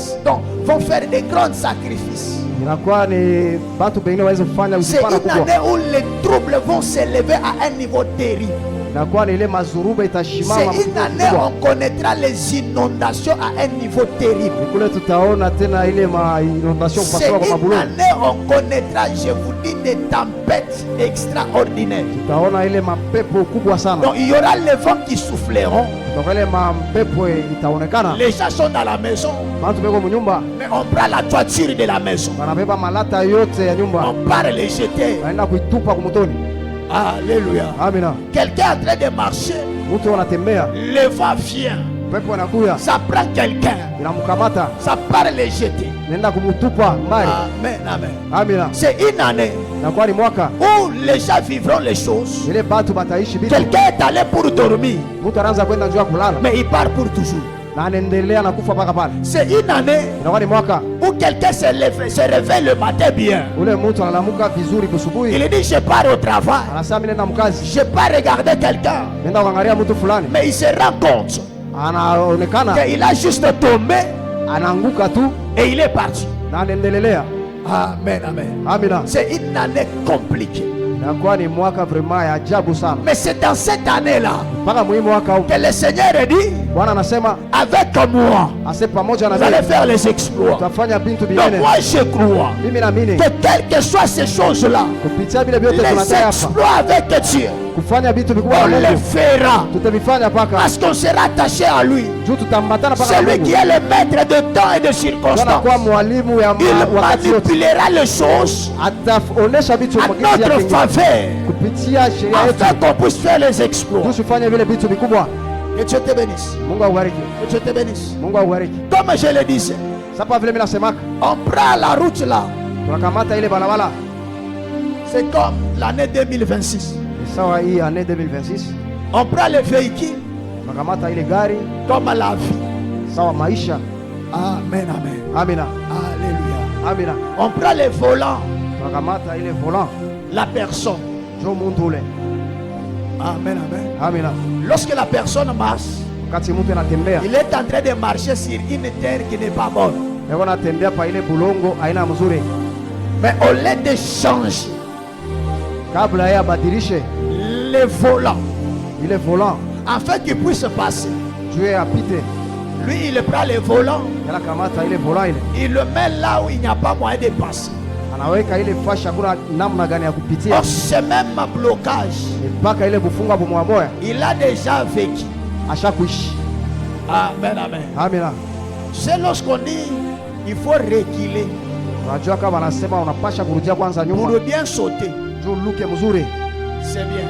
vont faire des grands sacrifices. Inakuwa ni watu pengine waweze kufanya C'est usipana une kubwa. année où les troubles vont s'élever à un niveau terrible. Inakuwa ni ile mazuruba itashimama. C'est une année où on connaîtra les inondations à un niveau terrible. Kule tutaona tena ile inondation C'est kupasua kwa une mabuloni. année où on connaîtra, je vous dis, des tempêtes extraordinaires. Tutaona ile mapepo kubwa sana. Donc il y aura les vents qui souffleront. Tutaona ile mapepo itaonekana. Les gens sont dans la maison, Watu beko mnyumba, mais on prend la toiture de la maison. wanabeba malata yote ya nyumba. On part les jeter. Wanaenda kuitupa kumutoni. Alléluia. Amina. Quelqu'un est en train de marcher, Mtu anatembea, le vent vient, pepo anakuya, ça prend quelqu'un, inamkamata, ça part les jeter. naenda kumutupa mbali. Amen, amen. Amina. C'est une année Inakuwa ni mwaka où les gens vivront les choses. ile batu bataishi vitu. Quelqu'un est allé pour dormir, Mtu anaanza kwenda njoo kulala mais il part pour toujours. na anaendelea na kufa mpaka pale. C'est une année Inakuwa ni mwaka où quelqu'un se réveille le matin bien. ule mtu analamuka vizuri busubuhi, Il dit, je pars au travail, anasema mimi nenda mkazi, je pars regarder quelqu'un, nenda kuangalia mtu fulani, mais il se rend compte anaonekana qu'il a juste tombé anaanguka tu et il est parti. na anaendelea. Amen, amen. Amina. C'est une année compliquée. Inakuwa ni mwaka vraiment ya ajabu sana. Mais c'est dans cette année-là Mpaka muhimu mwaka huu que le Seigneur a dit, Bwana anasema avec moi, ase pamoja na vous allez mimi faire les exploits. tutafanya vitu Donc vingine. moi je crois Mimi naamini que quelles que soient ces choses-là, kupitia vile vyote les tunataka hapa exploits avec Dieu, kufanya vitu vikubwa on na les Mungu, fera tutavifanya mpaka parce qu'on sera attaché à lui. juu tutambatana mpaka na Celui Mungu. qui est le maître de temps et de circonstances. Anakuwa mwalimu ya Il wakati yote, manipulera les choses ataonesha vitu à kwa jinsi notre yake faveur kupitia sheria yetu, afin qu'on puisse faire les exploits. tusifanye vile vitu vikubwa. Que Dieu te bénisse. Mungu akubariki, Que Dieu te bénisse. Mungu akubariki. Comme je le disais, Sasa vile mimi nasemaka, on prend la route là. tunakamata ile barabara C'est comme l'année 2026. ni sawa hii année 2026, On prend les véhicules tunakamata ile gari comme la vie. sawa maisha. Amen, amen. Amina, Alléluia. amina. On prend les volants, Tunakamata ile volant la personne. jo muntu ule. Amen, amen. Amina. Lorsque la personne marche, wakati mtu anatembea il est en train de marcher sur une terre qui n'est pas bonne. yako anatembea pa ile bulongo aina mzuri, Mais au lieu de changer kabla yeye abadilishe le volant, ile volant afin qu'il puisse passer, juu apite, lui il prend le volant, yana kamata ile volant ile il le met là où il n'y a pas moyen de passer. anaweka ile fashi, hakuna namna gani ya kupitia. Donc ce même blocage, Mpaka ile kufunga bomoa moya il a déjà vécu. ashakuishi. Amen, amen. Amina. C'est lorsqu'on dit il faut reculer Unajua kama wanasema unapasha kurudia kwanza pour nyuma bien sauter. juu luke mzuri C'est bien.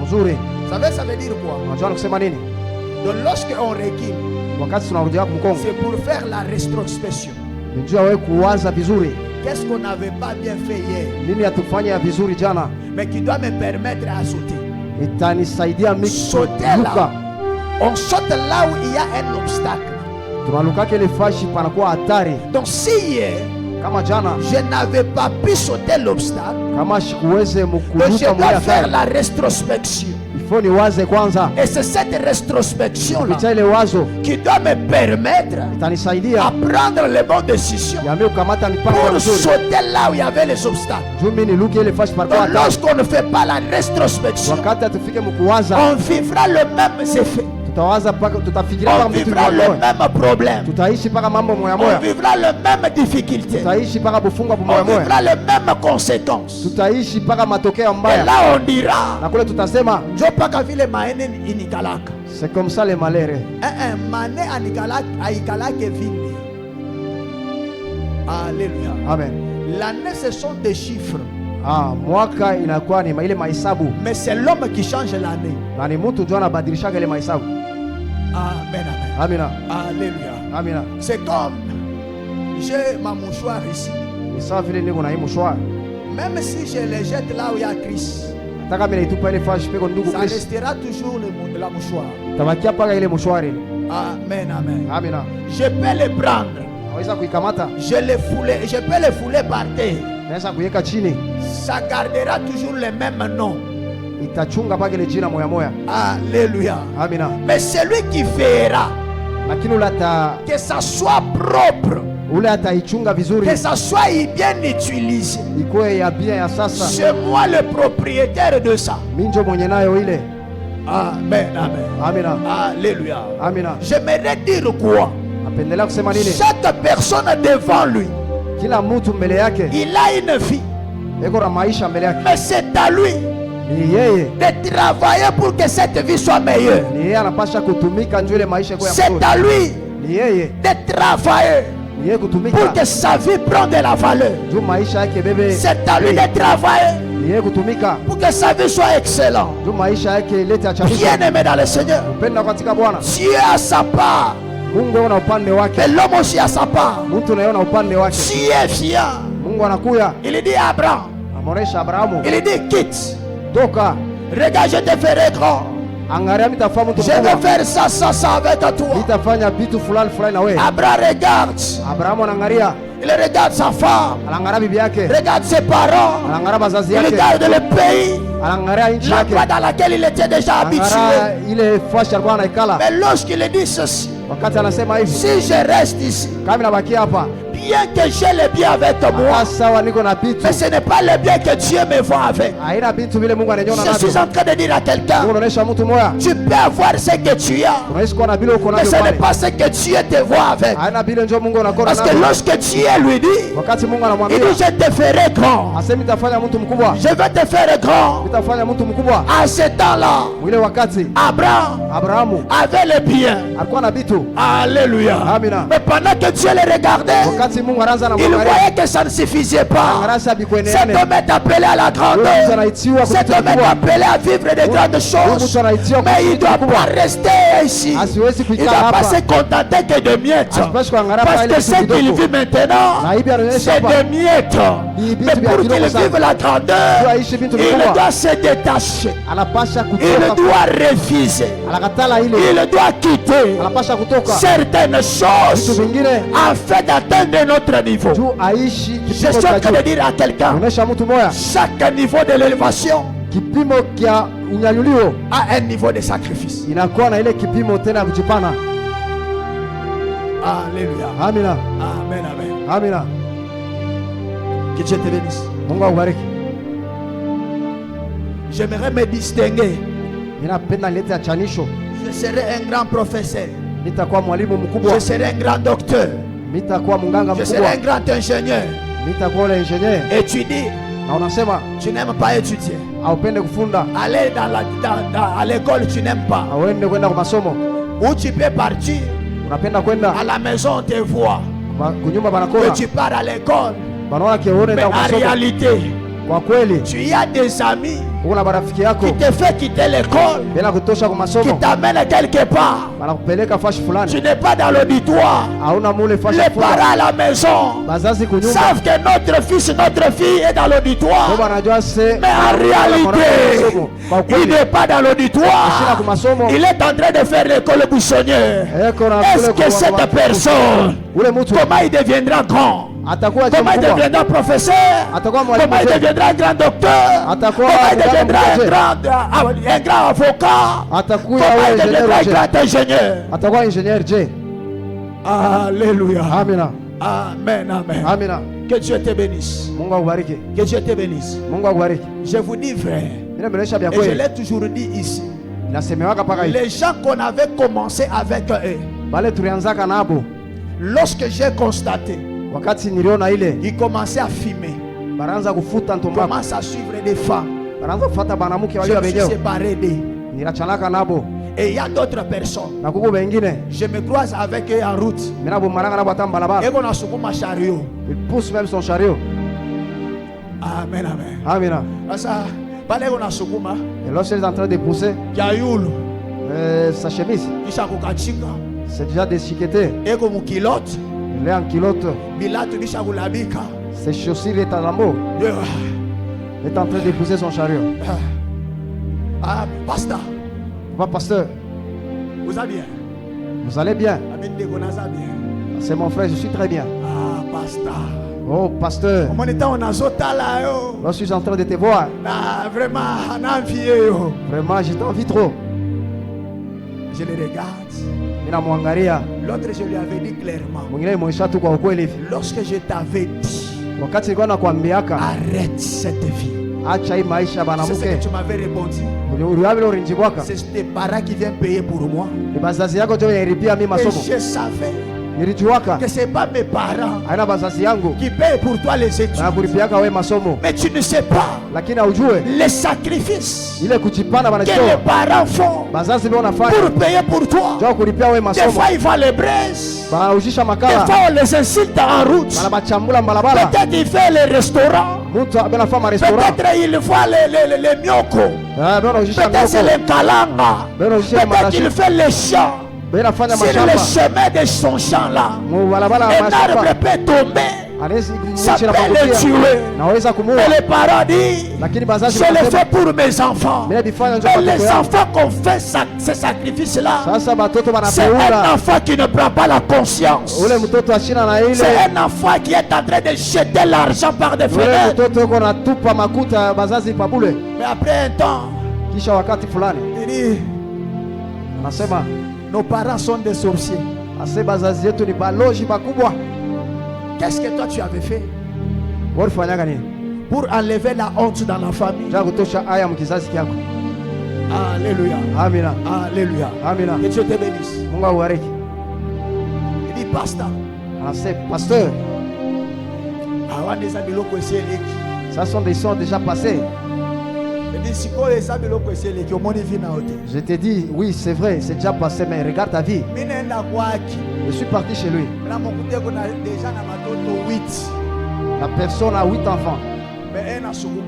mzuri. Ça veut dire quoi? Unajua kusema nini? Donc lorsqu'on recule, Wakati tunarudia kumkongo c'est pour faire la rétrospection. njua wewe kuwaza vizuri Qu'est-ce qu'on n'avait pas bien fait hier, nini atufanya vizuri jana, mais qui doit me permettre à sauter. itanisaidia mimi Sauter kuruka. là. On saute là où il y a un obstacle. Tunaluka ile fashi panakuwa hatari. Donc si hier, Kama jana je n'avais pas pu sauter l'obstacle, kama shikuweze donc je mukuluka dois moya faire hatari, la rétrospection. ifo ni waze kwanza, Et c'est cette rétrospection-là kupitia ile wazo qui doit me permettre à itanisaidia prendre les bonnes décisions yami kukamata mipango pour mizuri sauter là où il y avait les obstacles. juu mimi niluke ile fashi panakuwa Donc hatari. lorsqu'on ne fait pas la rétrospection, Wakati atufike mkuwaza on vivra le même effet. tutawaza paka, tutafikiria On paka vitu vivra le vimoja, même problème. tutaishi paka mambo moya On moya, vivra le même difficulté. tutaishi paka bufungwa On moya moya, vivra les mêmes conséquences. tutaishi paka matokeo Et mbaya, là on dira, na kule tutasema jo paka vile maene inikalaka. c'est comme ça les malheureux. Mane aikalake vile. Alléluia. Amen. L'année ce sont des chiffres. Mwaka inakuwa ni ile mahesabu, Mais c'est l'homme qui change l'année. na ni mtu ndio anabadilishaka ile mahesabu. Amen, amen. Amina, Alléluia. amina. C'est comme j'ai ma mouchoir ici. Ni sawa vile niko na hii mshwari, Même si je les jette là où il y a Christ, nataka mimi naitupa ile fashi peko ndugu ça Kristo, restera toujours la mouchoir. tabakia paka ile mshwari. Amen, amen. Amina, Je peux les prendre. naweza kuikamata, Je peux les fouler par terre. naweza kuiweka chini, Ça gardera toujours le même nom. itachunga paka ile jina moya moya. Alléluia. Amina. Mais celui qui fera Lakini ule que ça soit propre, ule ataichunga vizuri, que ça soit bien utilisé, ikuwe ya bia ya sasa, c'est moi le propriétaire de ça. mimi ndio mwenye nayo ile. Amen, amen. Amina, Alléluia. amina. J'aimerais dire quoi? Napendelea kusema nini? Chaque personne devant lui, Kila mtu mbele yake il a une vie, eko na maisha mbele yake, mais c'est à lui ni yeye, de travailler pour que cette vie soit meilleure. ni yeye anapasha kutumika njoo ile maisha kwa C'est mzuri. à lui Ni yeye, de travailler ni yeye pour kutumika que sa vie prenne de la valeur. njoo maisha yake bebe. C'est à lui de travailler Ni yeye kutumika pour que sa vie soit excellente. njoo maisha yake ilete acharisho. Bien-aimé dans le Seigneur, Upenda katika Bwana. Dieu a sa part, Mungu ana upande wake, mais l'homme aussi a sa part. mtu naye ana upande wake. Dieu vient, Mungu anakuya, il dit à Abraham, amoresha Abrahamu, il dit quitte, toka, regarde, je te ferai grand. angalia mitafanya mtu Je vais mkubwa, faire ça avec toi. nitafanya vitu fulani fulani na wewe. Abraham regarde, Abrahamu anaangalia, il regarde sa femme, anaangalia bibi yake, regarde ses parents, anaangalia bazazi il yake, regarde le pays, anaangalia nchi yake, l'endroit dans lequel il était déjà habitué. anaangalia ile fashi alikuwa anaikala. Mais lorsqu'il dit ceci, Wakati anasema hivi, si je reste ici, kama nabakia hapa, bien que j'ai le bien avec moi, sawa, niko na vitu, mais ce n'est pas le bien que Dieu me voit avec. haina vitu vile Mungu ananiona Je suis navyo. en train de dire à quelqu'un, Mungu anaonyesha mtu moya, tu peux avoir ce que tu as, unaishi kuwa na vile uko mais navyo ce n'est pale, pas ce que Dieu te voit avec. haina vile njoo Mungu anakuona Parce que navyo. lorsque Dieu lui dit, Wakati Mungu il anamwambia, dit, je te ferai grand, asemi nitafanya mtu mkubwa, je vais te faire grand. nitafanya mtu mkubwa. À ce temps-là, Mwile wakati Abraham Abrahamu avait le bien. alikuwa na vitu, Alléluia. amina. Mais pendant que Dieu le regardait, Wakati Mungu anaanza na il voyait que ça ne suffisait pas. angalia Cet bikweneane, homme est appelé à la mtu grandeur. anaitiwa Cet kupitia homme est mkubwa, appelé à vivre de grandes choses. mtu anaitiwa Mais il ne kupitia doit mkubwa, pas rester ici. asiwezi Il ne kuikaa doit pas hapa, se contenter que de miettes. asipashi kuangalia Parce pale que vitu ce qu'il vidogo. vit maintenant, Na hivi anaonyesha c'est hapa des miettes. ni Mais vitu vya pour qu'il kidogo vive sana, la grandeur, Ndio aishi vitu il vikubwa, doit se détacher. anapasha Il kutoka, doit refuser. anakatala ile, Il doit quitter anapasha kutoka certaines vitu choses vingine afin d'atteindre notre niveau. juu aishi Je kipimo suis en cha train de juu. dire à quelqu'un, Onyesha mtu moya, chaque niveau de l'élévation kipimo kia unyanyulio a un niveau de sacrifice. inakuwa na ile kipimo tena ya kujipana. Alléluia. Amina. Amen, amen. Amina. Que Dieu te bénisse. Mungu akubariki. J'aimerais me distinguer. Ninapenda nilete achanisho. Je serai un grand professeur. Nitakuwa mwalimu mkubwa. Je serai un grand docteur. Nitakuwa mganga Je mkubwa. serai un grand ingénieur. Nitakuwa ule ingenieur. Et tu dis, Na unasema tu n'aimes pas étudier. haupende kufunda. Aller à l'école, tu n'aimes pas. Hauende kwenda kwa masomo. Ou tu peux partir. Unapenda kwenda À la maison, on te voit. kunyumba Que banakona. tu pars à l'école. Banaona kione Mais ndio en masomo. réalité, Kwa kweli tu y as des amis una marafiki yako qui te fait quitter l'école, bila kutosha kwa qui masomo. t'amènent quelque part. Banakupeleka fashi Tu fulani. n'es pas dans l'auditoire. Hauna mule fashi Les fulani. parents à la maison Bazazi kunyumba. savent que notre fils, notre fille est dans Ndio l'auditoire. banajua se. Mais en réalité, Kwa il kweli n'est pas dans ashina l'auditoire. kwa masomo. Il est en train de faire l'école buissonnière. Eko na Est-ce kule que kwa cette personne, ule mtu comment il deviendra grand? atakuwa Comment il mkubwa? deviendra professeur? Atakuwa mwalimu Comment il mzee. deviendra un grand docteur? Atakuwa Comment il mganga deviendra mzee. un grand avocat? Atakuwa Comment il wewe deviendra un ingenieur. grand ingénieur? Atakuwa ingenieur je. Alléluia. Amina. Amen, amen. Amina. Que Dieu te bénisse. Mungu akubariki. Que Dieu te bénisse. Mungu akubariki. Je vous dis vrai. Mimi nimeonyesha vya Et je kweli. l'ai toujours dit ici. Nasemewaka paka hivi. Les gens qu'on avait commencé avec eux, Bale tulianzaka nabo. lorsque j'ai constaté, Wakati niliona ile ils commençaient à fumer, baraanza kufuta ntombako. commencent à suivre des femmes. Baraanza kufuata banamuke Je walio me suis wenyewe. séparé d'eux. Nilachanaka nabo. Et il y a d'autres personnes. Na kuko wengine. Je me croise avec eux en route. Mimi nabo maranga nabo hata Et mbalabala. qu'on a souvent ma chariot. Il pousse même son chariot. Amen, amen. Amina. Sasa pale kuna sukuma Et lorsqu'il est en train de pousser kiayulu sa chemise, kisha kukachika c'est déjà déchiqueté. eko mukilote Il est en culotte. bilatu bisha kulabika. Ses chaussures est à lambeau. Il est en train de pousser son chariot. Ah, pasteur, Papa pasteur, vous allez bien? vous allez bien? Amen, dekonaza bien. C'est mon frère, je suis très bien. Ah, pasteur. Oh pasteur, Comment est-ce qu'on a zotala yo? lorsque je suis en train de te voir, Ah, vraiment, on a envie yo. vraiment je t'envie trop. Je le regarde. Ninamwangalia. L'autre, je lui avais dit clairement. Mwingine mwonyesha tu kwa ukweli hivi. Lorsque je t'avais dit, Wakati nilikuwa nakwambiaka arrête cette vie. acha hii maisha C'est ce banamuke. que tu m'avais répondu. Uliwabile urinjibwaka. C'est tes parents qui viennent payer pour moi. Ni bazazi yako ndio yaniripia mimi Et masomo. je savais Nilijuaka que ce n'est pas mes parents haina bazazi yangu qui payent pour toi les études. banakulipiaka wewe masomo, Mais tu ne sais pas lakini haujue les sacrifices ile kujipana que les banajitoa parents font bazazi ndio wanafanya pour payer pour toi. ndio kulipia wewe Des masomo. fois, ils vont les braises. Banaujisha Des makala, fois, on les insulte en route. banabachambula mbalabala. Peut-être il fait les restaurants. Mtu benafanya restaurant, Peut-être il voit les mioko. banaujisha Peut-être c'est ngoko, les kalanga. banaujisha Peut-être marashi, il fait les champs. benafanya Sur le mashamba. chemin de son champ là, Mu balabala ya un arbre mashamba peut tomber. anaweza Ça kunyesha na peut le kuangukia. tuer. Naweza kumuua. Mais les parents disent, Lakini bazazi je le wanasema, fais pour mes enfants. mimi nifanya ndio Mais watoto les yangu. enfants qu'on fait ces sacrifices-là, Sasa batoto c'est un banapeula. enfant qui ne prend pas la conscience. Ule mtoto ashina na ile. C'est un enfant qui est en train de jeter l'argent par des Ule fenêtres. mtoto uko natupa makuta ya bazazi pabule. Mais après un temps, Kisha wakati fulani il dit, anasema nos parents sont des sorciers. ase bazazi yetu ni baloji bakubwa. Qu'est-ce que toi tu avais fait Wewe ufanyaga nini? pour enlever la honte dans la famille? Ndio kutosha aya mkizazi kyako. Alléluia. Amina. Alléluia. Amina. Que Dieu te bénisse. Mungu akubariki. Il dit, pasteur, Anasema pasteur, avant des abiloko eseleki. ça sont des sons déjà passés. Il dit, si quoi les abiloko eseleki, au monde vit na hote. Je te dis oui, c'est vrai, c'est déjà passé mais regarde ta vie. Minenda kwaki. Je suis parti chez lui. Na mokute ko na déjà na matoto 8. La personne a 8 enfants Mais un a sukuma.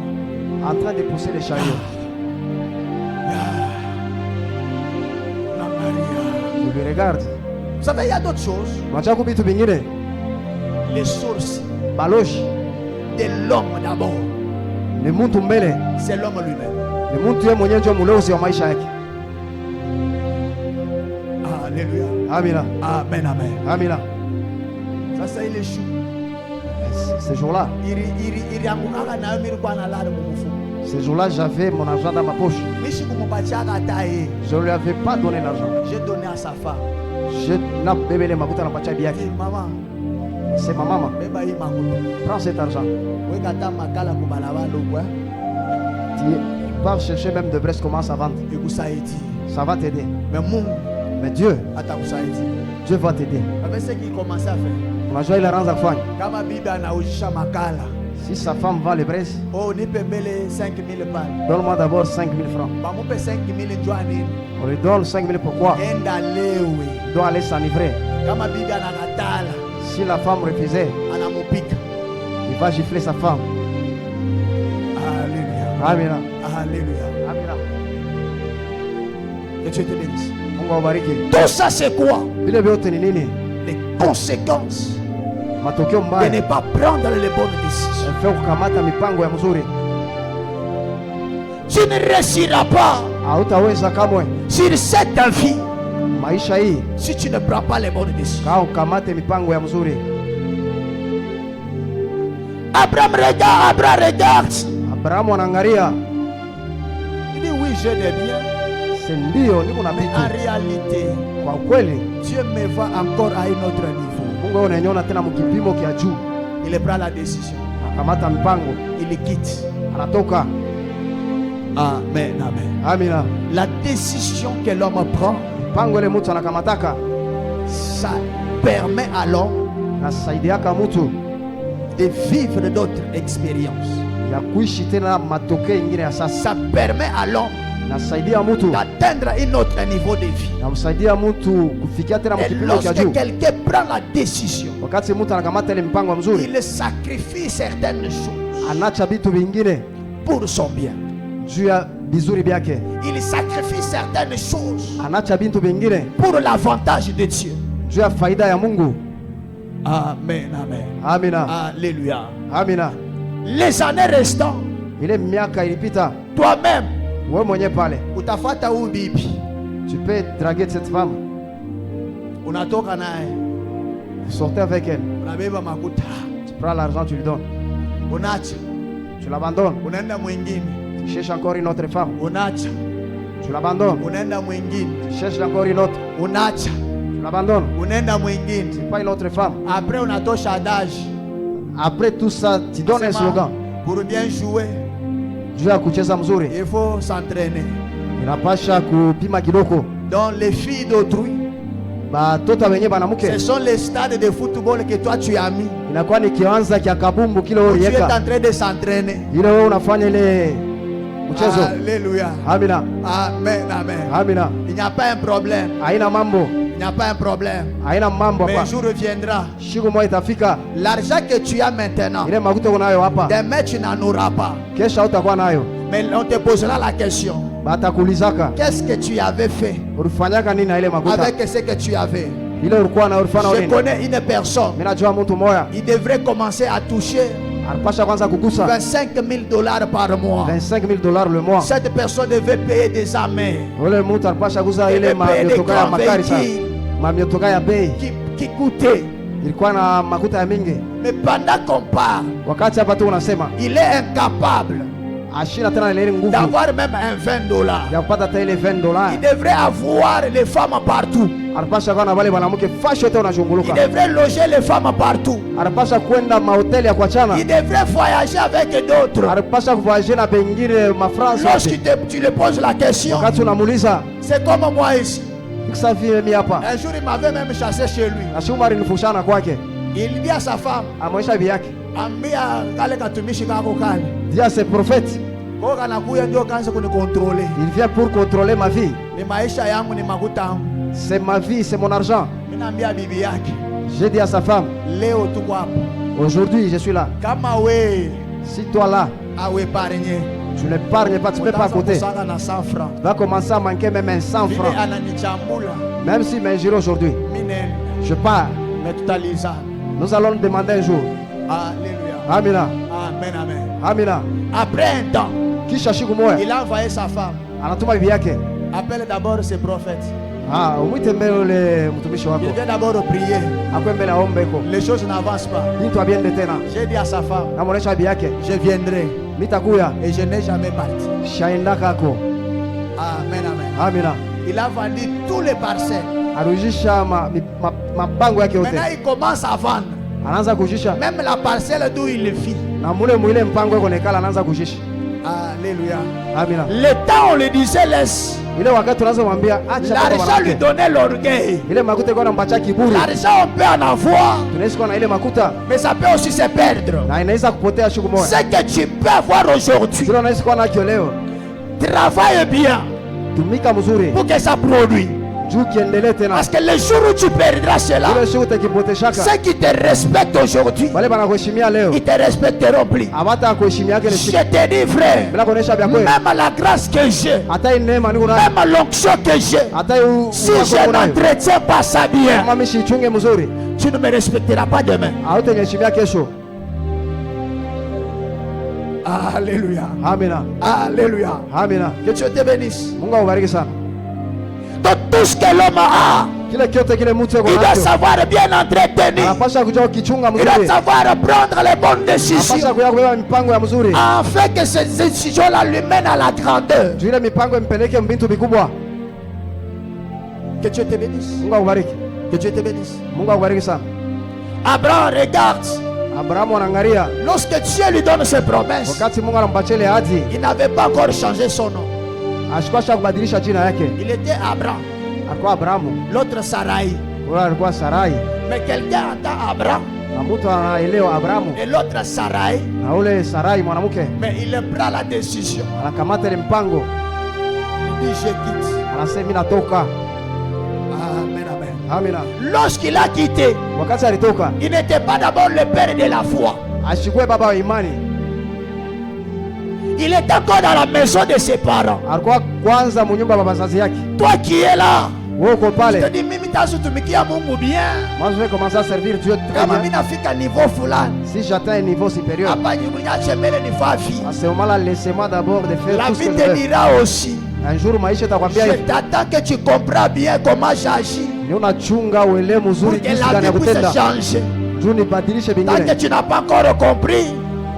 en train de pousser les chariots. Na Maria. Je le regarde. Vous savez, il y a d'autres choses. Unataka kubitu vingine? Les sources Baloshi de l'homme d'abord. ni mtu mbele, C'est l'homme lui-même. ni mtu yeye mwenyewe ndio muleuzi wa maisha yake. Alléluia. Amina. Amen, amen. Amina. Ça, c'est il échoue. Ces jours-là, j'avais mon argent dans ma poche. Je ne lui avais pas donné l'argent. J'ai donné à sa femme. Maman, c'est ma maman. Prends cet argent. Tu pars chercher même de Brest, commence à vendre. Ça va t'aider. Mais Dieu va t'aider. On a joué la range à fond. Si sa femme va les Brest, donne-moi d'abord 5 000 francs. On lui donne 5 000 pourquoi? Il doit aller s'enivrer. Si la femme refusait, il va gifler sa femme. Alléluia. Amen. Alléluia. Amen. Que Dieu te bénisse. Tout ça c'est quoi? Les conséquences de ne pas prendre les bonnes décisions. Tu ne réussiras pas sur cette vie si tu ne prends pas les bonnes décisions. Abraham regarde. Il dit oui, j'ai des biens. Mais en réalité, Dieu me va encore à un autre niveau. Il prend la décision. Il quitte. Amen, amen. La décision que l'homme prend, ça permet à l'homme de vivre d'autres expériences. Ça permet à l'homme d'atteindre un autre niveau de vie. Et lorsque quelqu'un prend la décision, il sacrifie certaines choses pour son bien. Il sacrifie certaines choses pour l'avantage de Dieu. Amen, amen. Alléluia. Les années restantes, toi-même, tu peux draguer cette femme. Vous sortez avec elle. Tu prends l'argent, tu lui donnes. Tu l'abandonnes. Tu cherches encore une autre femme. Tu l'abandonnes. Tu cherches encore une autre. Tu l'abandonnes. Tu pas une autre femme. Après tout ça, tu donnes un slogan. Pour bien jouer, il faut s'entraîner. Dans les filles d'autrui, ce sont les stades de football que toi tu as mis. Tu es en train de s'entraîner. Alléluia. Amen, amen. Il n'y a pas un problème. Il n'y a pas un problème. Mais un jour reviendra. L'argent que tu as maintenant, demain tu n'en auras pas. Mais on te posera la question. Qu'est-ce que tu avais fait avec ce que tu avais? Je connais une personne. Il devrait commencer à toucher $25 000 par mois. le mois. Cette personne devait payer des amers. Devait payer des grands véhicules qui coûtaient. Mais pendant qu'on parle, il est incapable d'avoir même un $20. Il devrait avoir les femmes partout. Il devrait loger les femmes partout. Il devrait voyager avec d'autres. Lorsque tu lui poses la question, c'est comme moi ici. Un jour il m'avait même chassé chez lui. Il dit à sa femme, dis à ses prophètes, il vient pour contrôler ma vie. C'est ma vie, c'est mon argent. J'ai dit à sa femme, aujourd'hui je suis là. Si toi là, tu n'épargnes pas, tu ne peux pas à côté. Tu vas commencer à manquer même un 100 francs. Même si m'injure aujourd'hui, je pars. Nous allons demander un jour. Alléluia. Amen. Amen, amen. Amen. Après un temps, il a envoyé sa femme. Appelle d'abord ses prophètes. Ah, umwite mbele ule mtumishi wako. Il vient d'abord prier. Akwe mbele aombeko. Les choses n'avancent pas. Mtu abiende tena. J'ai dit à sa femme, Namuonesha bibi yake. je viendrai. Mitakuya. Et je n'ai jamais parti. Shaenda kako. Amen, amen. Amina. Il a vendu tous les parcelles. Arujisha mapango yake yote. Maintenant il commence à vendre. Anaanza kujisha. Même la parcelle d'où il vit. Na mule mwile mpango yako nekala anaanza kujisha. Alléluia. Amina. Le temps on le disait laisse. Ile wakati tunaanza kumwambia acha. L'argent lui donnait l'orgueil. Ile makuta iko nampatia kiburi. L'argent on peut en avoir. Tunaishi kwa na ile makuta. Mais ça peut aussi se perdre. Na inaweza kupotea siku moja. Ce que tu peux avoir aujourd'hui. Sio unaishi kwa na leo. Travaille bien. Tumika mzuri. Pour que ça produise. Parce que le jour où tu perdras cela, ceux qui te respectent aujourd'hui, ils te respecteront plus. Je te dis frère, même la grâce que j'ai, même l'onction que j'ai, si je n'entretiens pas ça bien, tu ne me respecteras pas demain. Alléluia. Amina. Alléluia. Amina. Que Dieu te bénisse. Dans tout ce que l'homme a, il doit savoir bien entretenir. Il doit savoir prendre les bonnes décisions afin que ces décisions-là lui mènent à la grandeur. Que Dieu te bénisse. Que Dieu te bénisse. Abraham regarde. Lorsque Dieu lui donne ses promesses, il n'avait pas encore changé son nom. Il était Abraham. L'autre Sarai. Mais quelqu'un entend Abraham. Et l'autre Sarai. Mais il prend la décision. Il dit je quitte. Amen, amen. Lorsqu'il a quitté, il n'était pas d'abord le père de la foi. Il est encore dans la maison de ses parents. Toi qui es là, je te dis, mimi tasutumikia Mungu bien. Moi je vais commencer à servir Dieu très Kama bien. mimi nafika niveau fulani, Si j'atteins un niveau supérieur, hapa niache mbele nifafi. à ce moment-là, laissez-moi d'abord de faire La tout ce vie que je te veux. dira aussi. Un jour maisha itakwambia Je hivi, t'attends que tu comprends bien comment j'agis ni unachunga uelewe pour mzuri que jinsi la gani ya vie puisse kutenda changer. juu nibadilishe Tant que vingine, tu n'as pas encore compris,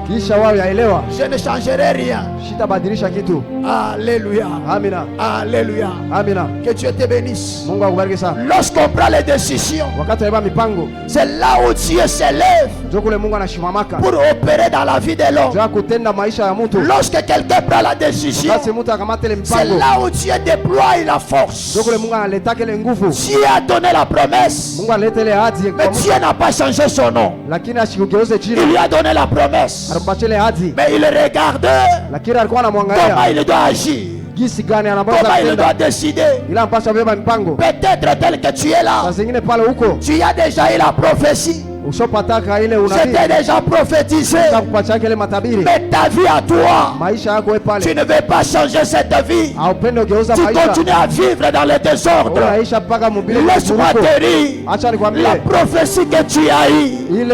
kisha wao yaelewa, je ne changerai rien. sitabadilisha kitu. Alléluia. Amina, Alléluia. amina. Que Dieu te bénisse. Mungu akubariki sana. Lorsqu'on prend les décisions, Wakati unabeba mipango, c'est là où Dieu s'élève ndio kule Mungu anashimamaka pour opérer dans la vie de l'homme. ndio kutenda maisha ya mtu. Lorsque quelqu'un prend la décision, Wakati mtu akamata ile c'est mpango, là où Dieu déploie la force. ndio kule Mungu analeta ile nguvu. Dieu a donné la promesse, Mungu analeta ile ahadi mais Dieu n'a pas changé son nom. lakini asikugeuze Il chini. lui a donné la promesse, Anampatia ile ahadi mais il regardait lakini alikuwa comment anamwangalia il doit agir, jinsi gani anaweza comment il doit kutenda, décider. ila anapaswa kubeba mipango. Peut-être tel que tu es Saa là, zingine pale huko tu as déjà eu la prophétie, ushopataka ile c'était unabii déjà prophétisé, kupatia ile matabiri, mais ta vie à toi, maisha yako wewe tu pale ne veux pas changer cette vie. haupende ugeuza Tu maisha, continues à vivre dans le désordre. unaisha mpaka mubile Laisse-moi te dire, Acha nikwambie la prophétie que tu as eue, ile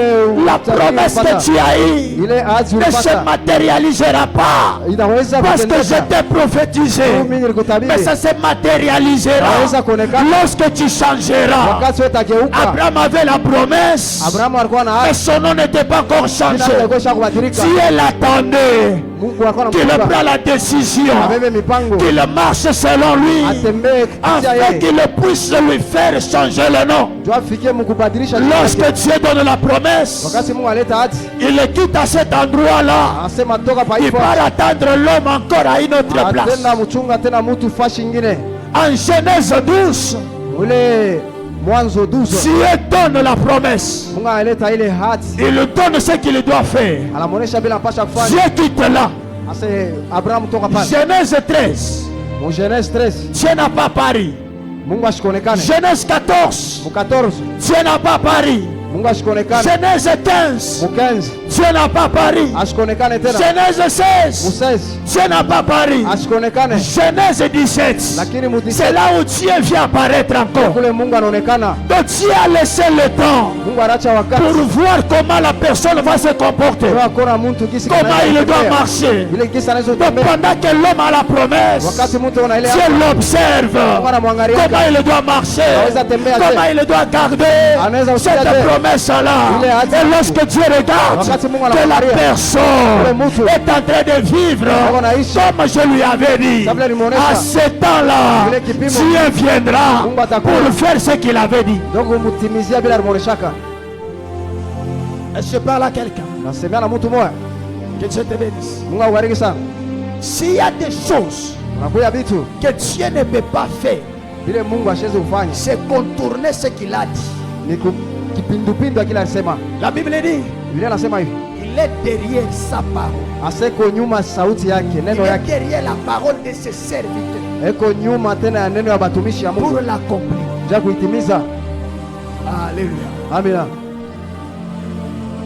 la utabiri promesse que ulipata, tu as eue, ile ahadi ne se ulipata matérialisera pas. inaweza Parce que je kutendeka. t'ai prophétisé. Mimi nilikutabiri, Mais ça se matérialisera inaweza kuonekana lorsque tu changeras. wakati wewe utageuka. Abraham avait la promesse, Abrahamu alikuwa na mais ahadi, son nom n'était pas encore jina changé. lilikuwa kubadilika. Dieu l'attendait, Mungu alikuwa qu'il anamkumbuka prenne la décision, abebe mipango, qu'il marche selon lui, atembee kupitia afin yeye, qu'il puisse lui faire changer le nom. ndio afikie mkubadilisha jina Lorsque lake. Dieu donne la promesse, Wakati Mungu aleta ahadi, il le quitte à cet endroit-là. anasema toka Il paipo, part attendre l'homme encore à une autre place. atenda mchunga tena mtu fashi ingine. En Genèse 12, Ule Mwanzo 12 Dieu donne la promesse. Mungu analeta ile ahadi, Il lui donne ce qu'il doit faire. anamuonesha bila mpasha kufanya. Dieu quitte là. Ase Abraham toka pale. Genèse 13, Mu Genèse 13 Dieu n'a pas pari. Mungu ashikoonekane. Genèse 14, Mu 14 Dieu n'a pas pari. Mungu ashikoonekane. Genèse 15, Mu 15 Dieu n'a pas pari. Genèse 16. Dieu n'a pas pari. Genèse 17. C'est là où Dieu vient apparaître encore. Donc Dieu a laissé le temps pour voir comment la personne va se comporter. Comment il doit marcher. Donc pendant que l'homme a la promesse, Dieu l'observe. Comment il doit marcher. Comment il doit garder cette promesse-là. Et lorsque Dieu regarde que la personne est en train de vivre comme je lui avais dit, à ce temps-là, Dieu viendra pour faire ce qu'il avait dit. Est-ce que je parle à quelqu'un? Que Dieu te bénisse. S'il y a des choses que Dieu ne peut pas faire, c'est contourner ce qu'il a dit. La Bible dit, il est derrière sa parole. Il est derrière la parole de ses serviteurs pour l'accomplir. Alléluia. Amen.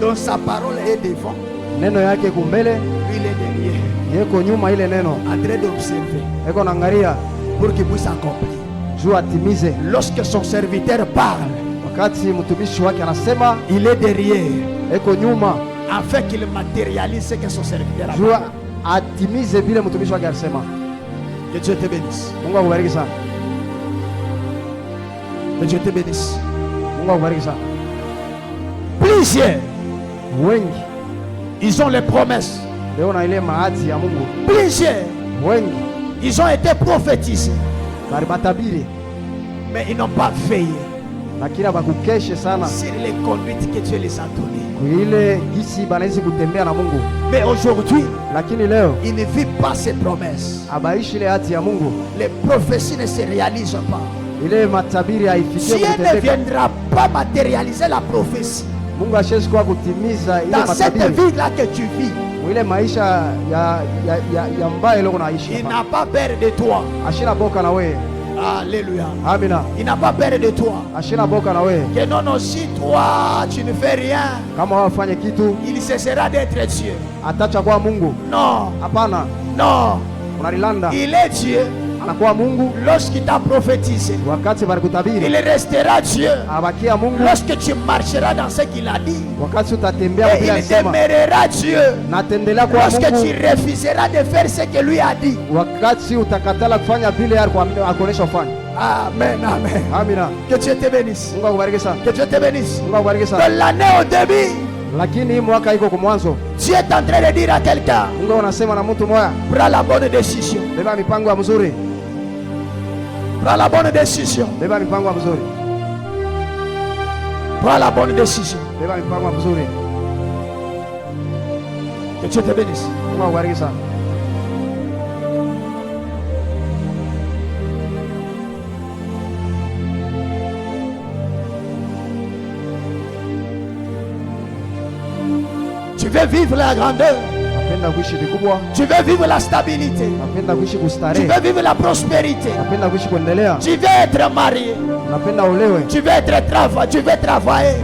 Donc sa parole est devant. Lui il est derrière. En train d'observer pour qu'il puisse accomplir. Lorsque son serviteur parle, il est derrière afin qu'il matérialise ce que son serviteur a parlé. Que Dieu te bénisse. Que Dieu te bénisse. Plusieurs, ils ont les promesses. Plusieurs, ils ont été prophétisés, mais ils n'ont pas veillé sur les conduites que Dieu les a données. Mais aujourd'hui, ils ne vivent pas ces promesses. Les prophéties ne se réalisent pas. Dieu ne viendra pas matérialiser la prophétie dans cette vie-là que tu vis. Il n'a pas peur de toi. Alléluia. Amina. Il n'a pas peur de toi. Que non, si toi tu ne fais rien, il cessera d'être Dieu. Non. Non. Il est Dieu. Lorsqu'il t'a prophétisé, il restera Dieu. Lorsque tu marcheras dans ce qu'il a dit, et il demeurera Dieu. Lorsque tu refuseras de faire ce que lui a dit. Amen, amen. Que Dieu te bénisse. Que Dieu te bénisse. De l'année au début, Dieu est en train de dire à quelqu'un, prends la bonne décision. Prends la bonne décision. Prends la bonne décision. Que Dieu te bénisse. Tu veux vivre la grandeur. Tu veux vivre la stabilité. Tu veux vivre la prospérité. Tu veux être marié. Tu veux travailler.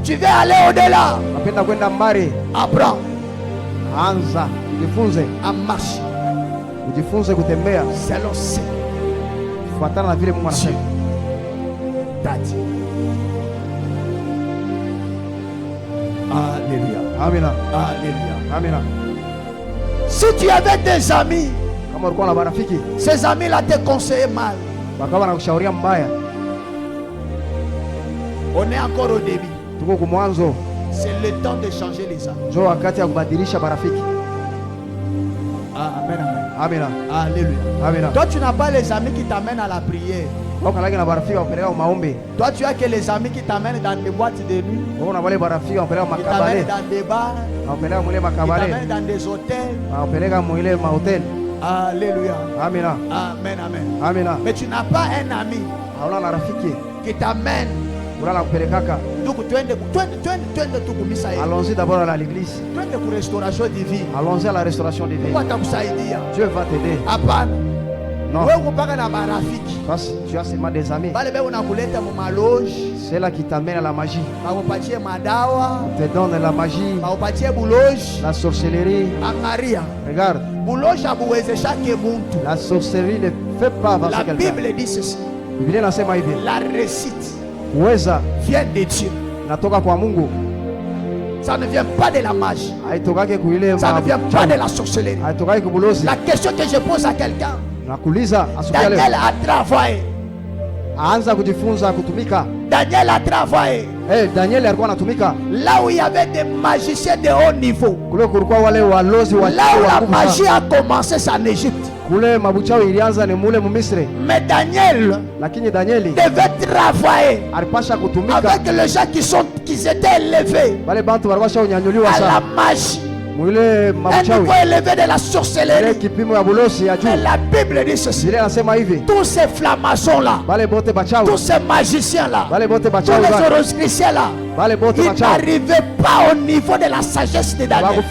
Tu veux aller au-delà. Apprends à marcher selon ce Dieu t'a dit. Alléluia. Amen. Alléluia. Amen. Si tu avais des amis, ces amis-là te conseillaient mal. On est encore au début. C'est le temps de changer les amis. Amen. Amen. Alléluia. Amen. Toi, tu n'as pas les amis qui t'amènent à la prière. Toi, tu as que les amis qui t'amènent dans des boîtes de nuit, qui t'amènent dans des bars, qui t'amènent dans des hôtels. Alléluia. Amen. Amen, amen. Amen. Mais tu n'as pas un ami qui t'amène. Donc, allons-y d'abord à l'église. Allons-y à la restauration divine. Dieu va t'aider. Non. Parce que tu as seulement des amis. C'est là qui t'amène à la magie. On te donne la magie, la sorcellerie. Regarde. La sorcellerie ne fait pas avancer quelqu'un. La Bible dit ceci. La réussite vient de Dieu. Ça ne vient pas de la magie. Ça ne vient pas de la sorcellerie. La question que je pose à quelqu'un, Daniel a travaillé. Daniel a travaillé. Là où il y avait des magiciens de haut niveau. Là où la magie a commencé, c'est en Égypte. Mais Daniel devait travailler avec les gens qui étaient élevés à la magie. Un niveau élevé de la sorcellerie. Mais la Bible dit ceci. Tous ces flammazons-là, tous ces magiciens-là, tous les horoscriciens-là, ils n'arrivaient pas au niveau de la sagesse de Daniel.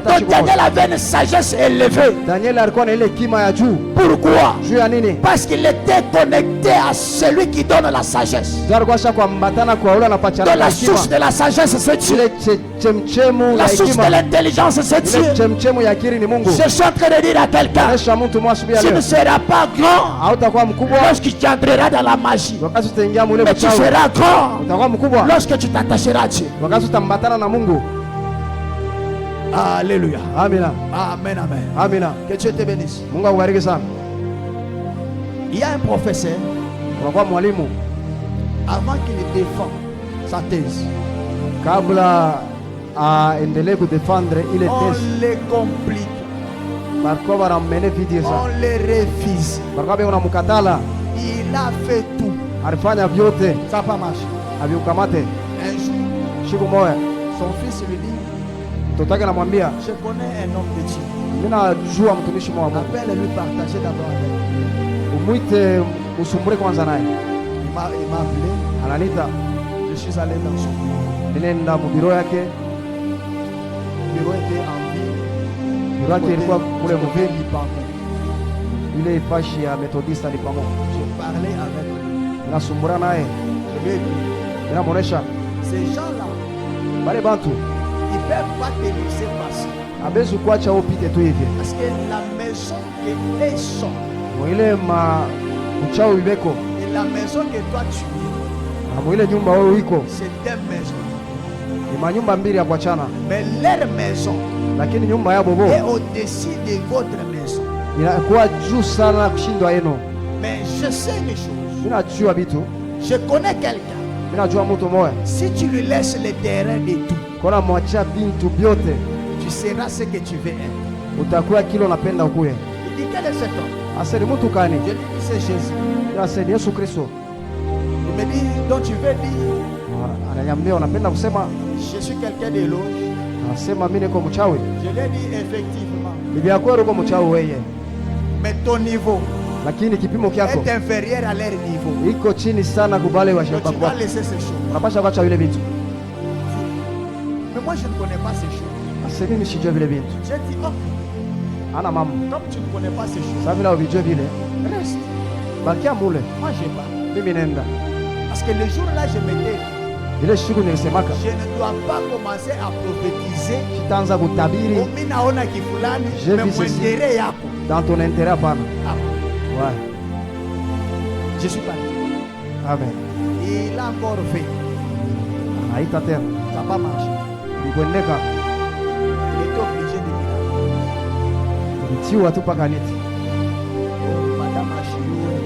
Donc Daniel avait une sagesse élevée. Pourquoi? Parce qu'il était connecté à celui qui donne la sagesse. Donc la source de la sagesse, c'est Dieu. La source de l'intelligence, c'est Dieu. Je suis en train de dire à quelqu'un, tu ne seras pas grand lorsque tu entreras dans la magie. Mais tu seras grand lorsque tu t'attacheras à Dieu. Alléluia. Amen. Amen, amen. Amen. Que Dieu te bénisse. Il y a un professeur, avant qu'il défende sa thèse, on les complique, on les refuse, il a fait tout, ça n'a pas marché. Un jour, son fils lui dit, je connais un homme de Dieu, appelle-le partager d'abord avec lui. Il m'a appelé, je suis allé dans son bureau. Le bureau était en ville. Il est fâché à méthodiste à l'époque. Je parlais avec lui. La Sumburana est. Je lui ai dit, ces gens-là, ils ne peuvent pas te laisser passer. Parce que la maison que les sont et la maison que toi tu es, c'est deux maisons. Mais leur maison est au-dessus de votre maison. Mais je sais des choses. Je connais quelqu'un. Si tu lui laisses le terrain de tout, tu seras ce que tu veux être. Il dit, quel est cet homme? Je lui dis, c'est Jésus. Il me dit, donc tu veux dire, je suis quelqu'un d'éloge. Je lui ai dit, effectivement. Mais ton niveau est inférieur à leur niveau. Donc tu vas laisser ces choses. Mais moi je ne connais pas ces choses. J'ai dit, oh, comme tu ne connais pas ces choses, reste. Moi je pars. Parce que le jour là je m'étais, je ne dois pas commencer à prophétiser. Dans ton intérêt, ouais. Je suis parti. Amen. Il a encore fait. Ça n'a pas marché. Il était obligé de venir. Madame a choué.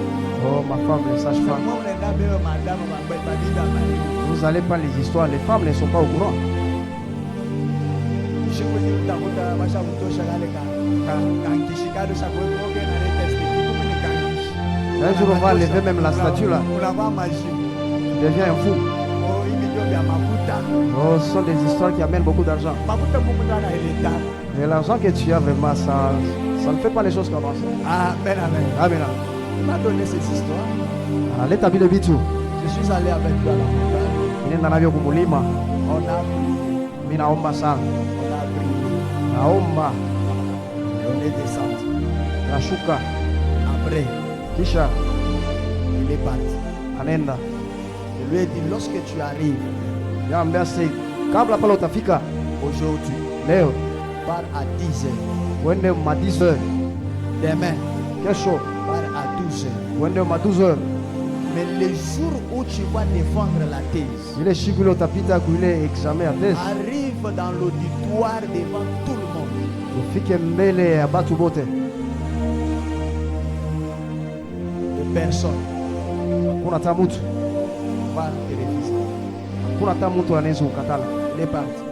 Oh, ma femme, ne sache pas. Vous allez pas les histoires. Les femmes ne sont pas au courant. Un jour, on va lever même la statue là. Tu deviens un fou. Oh, ce sont des histoires qui amènent beaucoup d'argent. Et l'argent que tu as vraiment, ça ne fait pas les choses comme ça. Amen, amen. Amen. Il m'a donné ces histoires. Je suis allé avec lui à la montagne. On a prié. On a prié. On est descendu. Après, kisha il est parti. anaenda. Je lui ai dit, lorsque tu arrives, Niambia sasa, kabla pale utafika aujourd'hui, leo, pars à 10h. uende ma 10 heures. Demain, Kesho pars à 12h. uende ma 12 heures. Mais le jour où tu vas défendre la thèse, Ile siku ile utapita kuile examen ya test, arrive dans l'auditoire devant tout le monde. ufike mbele ya batu bote. De personne Hakuna hata mtu, va te refuser. hakuna hata mtu anaweza kukatala. Il est parti.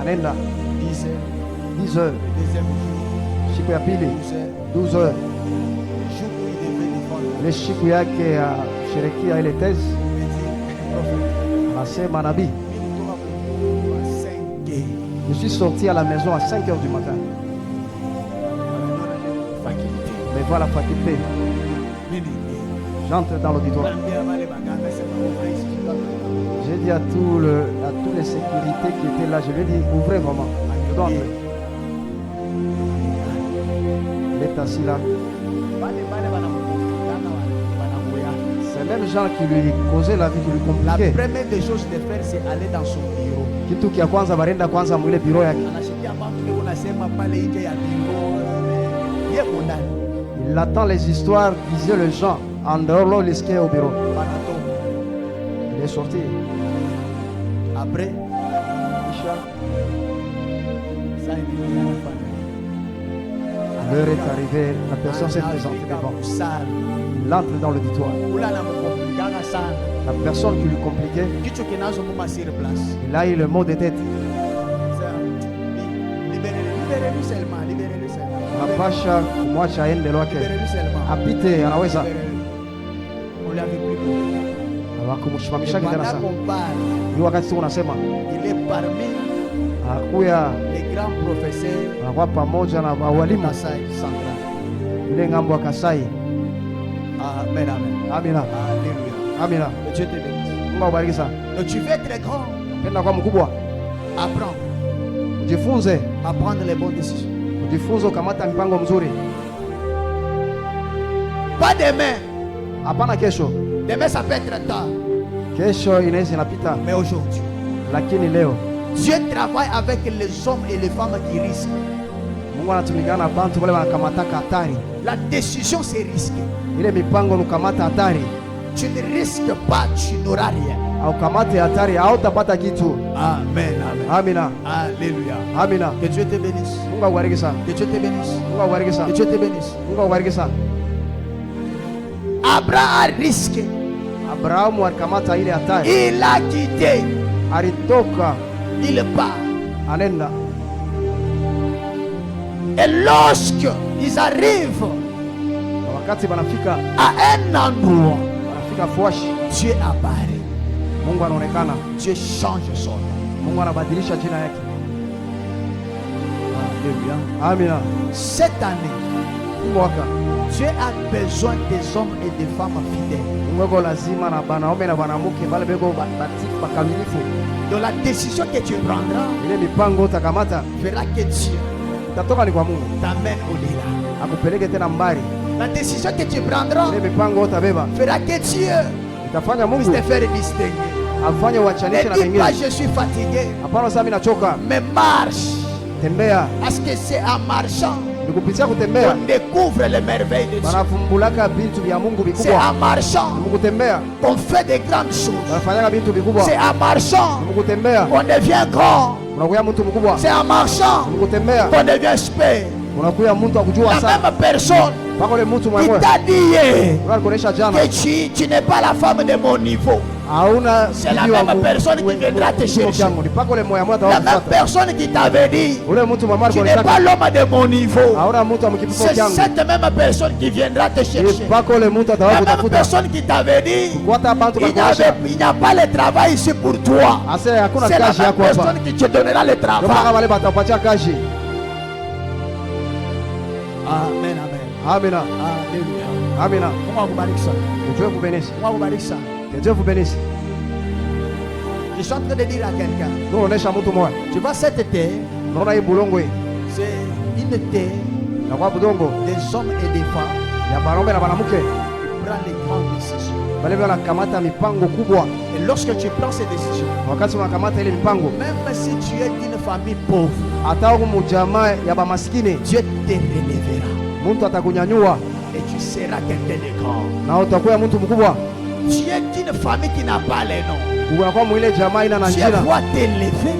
Anaenda 10h, 10 heures. deuxième jour, Siku ya pili 12h. 12 heures. Le jour où il devait défendre, Ile siku yake ya kusherekea ile test, il dit, prophète, anasema nabii, à 5h. je suis sorti à la maison à 5 heures du matin. Faculté. Mais voilà la faculté. J'entre dans l'auditoire. J'ai dit à tous les sécurités qui étaient là, je lui ai dit, ouvrez vraiment. Je dois entrer. Il est assis là. C'est même gens qui lui causaient la vie, qui lui La compliquaient. première des choses de faire, c'est aller dans son bureau. Kitu kia kwanza barenda kwanza mwile biro yake. Anashikia mambo unasema pale nje ya bureau. Yeye ndani. Il attend les histoires, disaient les gens, en dehors là, il est au bureau. Panato. Il est sorti. Après, Isha, ça il dit à la famille. l'heure est arrivée, la personne s'est présentée devant. Salle. Il entre dans l'auditoire. Ula na mkomplikana sana. La personne qui lui compliquait, Kicho kinazo muma sur place. il a eu le mot de tête. Libérez-lui seulement, libérez-lui seulement. Napasha kumwacha aende lwake, Libérez-lui seulement. apite, anaweza. On lui avait plus de Hawakumsimamisha tena Pendant sana. qu'on parle, Ni wakati tu unasema il est parmi anakuya, les grands professeurs anakuwa pamoja na de walimu Kasai Central. ile ngambo ya Kasai. Amen, amen. Amina, Alléluia. amina. Que Dieu te bénisse. Mungu awabariki sana. Donc tu veux être très grand, Penda kwa mkubwa, apprends ujifunze, à prendre les bonnes décisions. ujifunze ukamata mipango mzuri. Pas demain. Hapana kesho, Demain ça peut être tard. kesho inaweza inapita, Mais aujourd'hui, lakini leo Dieu travaille avec les hommes et les femmes qui risquent. Mungu anatumikana na bantu wale wanakamataka hatari. La décision c'est risqué. Ile mipango nukamata hatari, Tu ne risques pas, tu n'auras rien. au kamate hatari, hautapata kitu. Amen, amen. Amina, Alléluia. amina. Que Dieu te bénisse. Mungu awabariki sana, Que Dieu te bénisse. Mungu awabariki Que sana, Dieu te bénisse. Mungu awabariki sana. Abraham a risqué. Abrahamu alikamata ile hatari, Il a quitté. alitoka Il part. anenda. Et lorsque ils arrivent Na wakati banafika à un endroit, banafika fuashi, Dieu apparaît. Mungu anaonekana, Dieu change son nom. Mungu anabadilisha jina yake. Alléluia. Amina. Cette année, Hii mwaka Dieu a besoin des hommes et des femmes fidèles. Mungu ako lazima na banaume na banamuke bale beko batifu bakamilifu. Donc la décision que tu prendras Ile mipango utakamata fera que Dieu itatoka ni kwa Mungu, t'amène au-delà. akupeleke tena mbali. La décision que tu prendras Ile mipango utabeba fera que Dieu itafanya puisse Mungu te faire distinguer. afanye uachanishe na Ne dis pas wengine. je suis fatigué, Hapana, sasa mimi nachoka. mais marche. Tembea, Parce que c'est en marchant ni kupitia kutembea qu'on découvre les merveilles de Dieu. banafumbulaka vitu vya Mungu C'est vikubwa. en marchant Ni kutembea qu'on fait de grandes choses. banafanyaka vitu vikubwa. C'est en marchant Ni kutembea qu'on devient grand. unakuya mtu mkubwa. C'est en marchant Ni kutembea qu'on devient spé. unakuya mtu akujua La sana. même personne Pako ile mtu qui mwenyewe t'a dit alikuonesha jana que tu n'es pas la femme de mon niveau. hauna C'est la sijui wa même mu- personne qui we- viendra te we- chercher. yangu. Ni pako ile moya moya La même atawakufuata. personne qui t'avait dit Ule mtu mwenyewe tu n'es alikuonesha pas l'homme de mon niveau. hauna mtu amkipimo C'est changu. cette même personne qui viendra te Ni chercher. pako ile mtu La même atakutafuta. personne qui t'avait dit Kuata bantu balikuonesha. il n'y a pas le travail ici pour toi. Ase hakuna C'est la kazi même yako hapa. personne qui te donnera le Ndio mpaka travail. wale batapatia kazi. Amen, amen. Amina. Alléluia. Amina. Mungu akubariki sana. Que Dieu vous bénisse. Mungu akubariki sana. Que Dieu vous bénisse. Je suis en train de dire à quelqu'un, Tunaonesha mtu mmoja. tu vois cette terre, Unaona hii bulongo hii. c'est une terre Na kwa budongo des hommes et des femmes prend les grandes décisions. Et lorsque tu prends ces décisions, Même si tu es d'une famille pauvre, Dieu te relèvera. Et tu seras quelqu'un de grand. Tu es d'une famille qui n'a pas les noms. Dieu va t'élever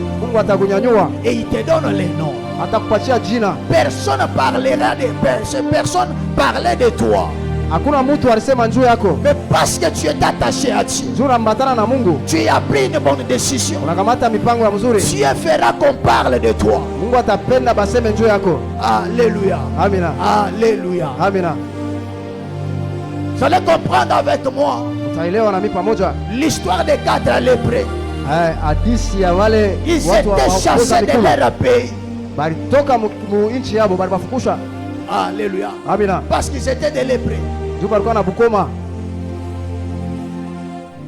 et il te donne les noms. Personne parlait de toi. Mais parce que tu es attaché à Dieu, tu as pris une bonne décision. Dieu fera qu'on parle de toi. Alléluia. Alléluia. Vous allez comprendre avec moi l'histoire des 4 lépreux. Ils étaient chassés de leur pays. Alléluia. Parce qu'ils étaient des lépreux.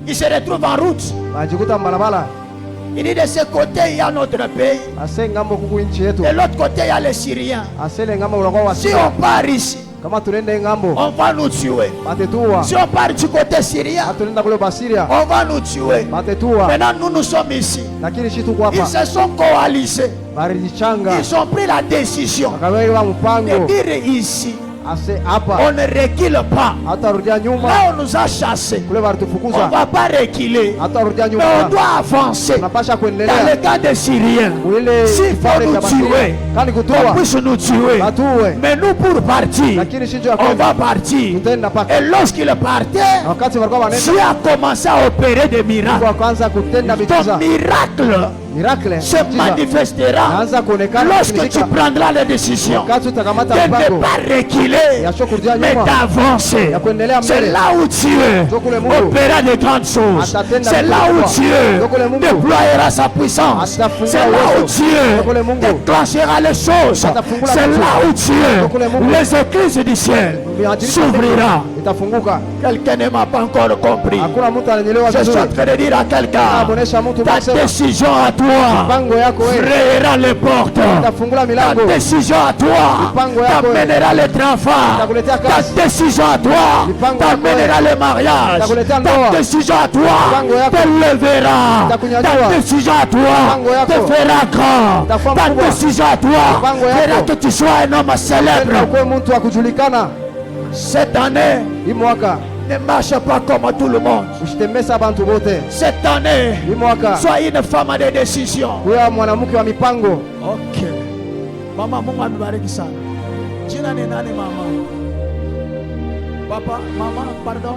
Ils se retrouvent en route. Il dit de ce côté il y a notre pays. De l'autre côté il y a les Syriens. Si on part ici, on va nous tuer. Si on part du côté syrien, on va nous tuer. Maintenant nous sommes ici. Ils se sont coalisés. Ils ont pris la décision de dire ici, on ne recule pas. Là on nous a chassés. On ne va pas reculer, mais on doit avancer. Dans le cas des Syriens, s'il faut nous tuer, on puisse nous tuer. Mais nous pour partir, on va partir. Et lorsqu'il partait, Dieu a commencé à opérer des miracles. Ton miracle se manifestera lorsque tu prendras la décision de ne pas reculer, mais d'avancer. C'est là où Dieu opérera de grandes choses. C'est là où Dieu déployera sa puissance. C'est là où Dieu déclenchera les choses. C'est là où Dieu, les écluses du ciel s'ouvrira. Quelqu'un ne m'a pas encore compris. Je suis en train de dire à quelqu'un, ta décision à toi frayera les portes. Ta décision à toi t'amènera les enfants. Ta décision à toi t'amènera le mariage. Ta décision à toi t'élèvera. Ta décision à toi te fera grand. Ta décision à toi fera que tu sois un homme célèbre. Cette année ne marche pas comme tout le monde. Cette année, sois une femme de décision. Ok. Mama, Mungu amebariki sana. Jina ni nani mama? Papa, mama, pardon.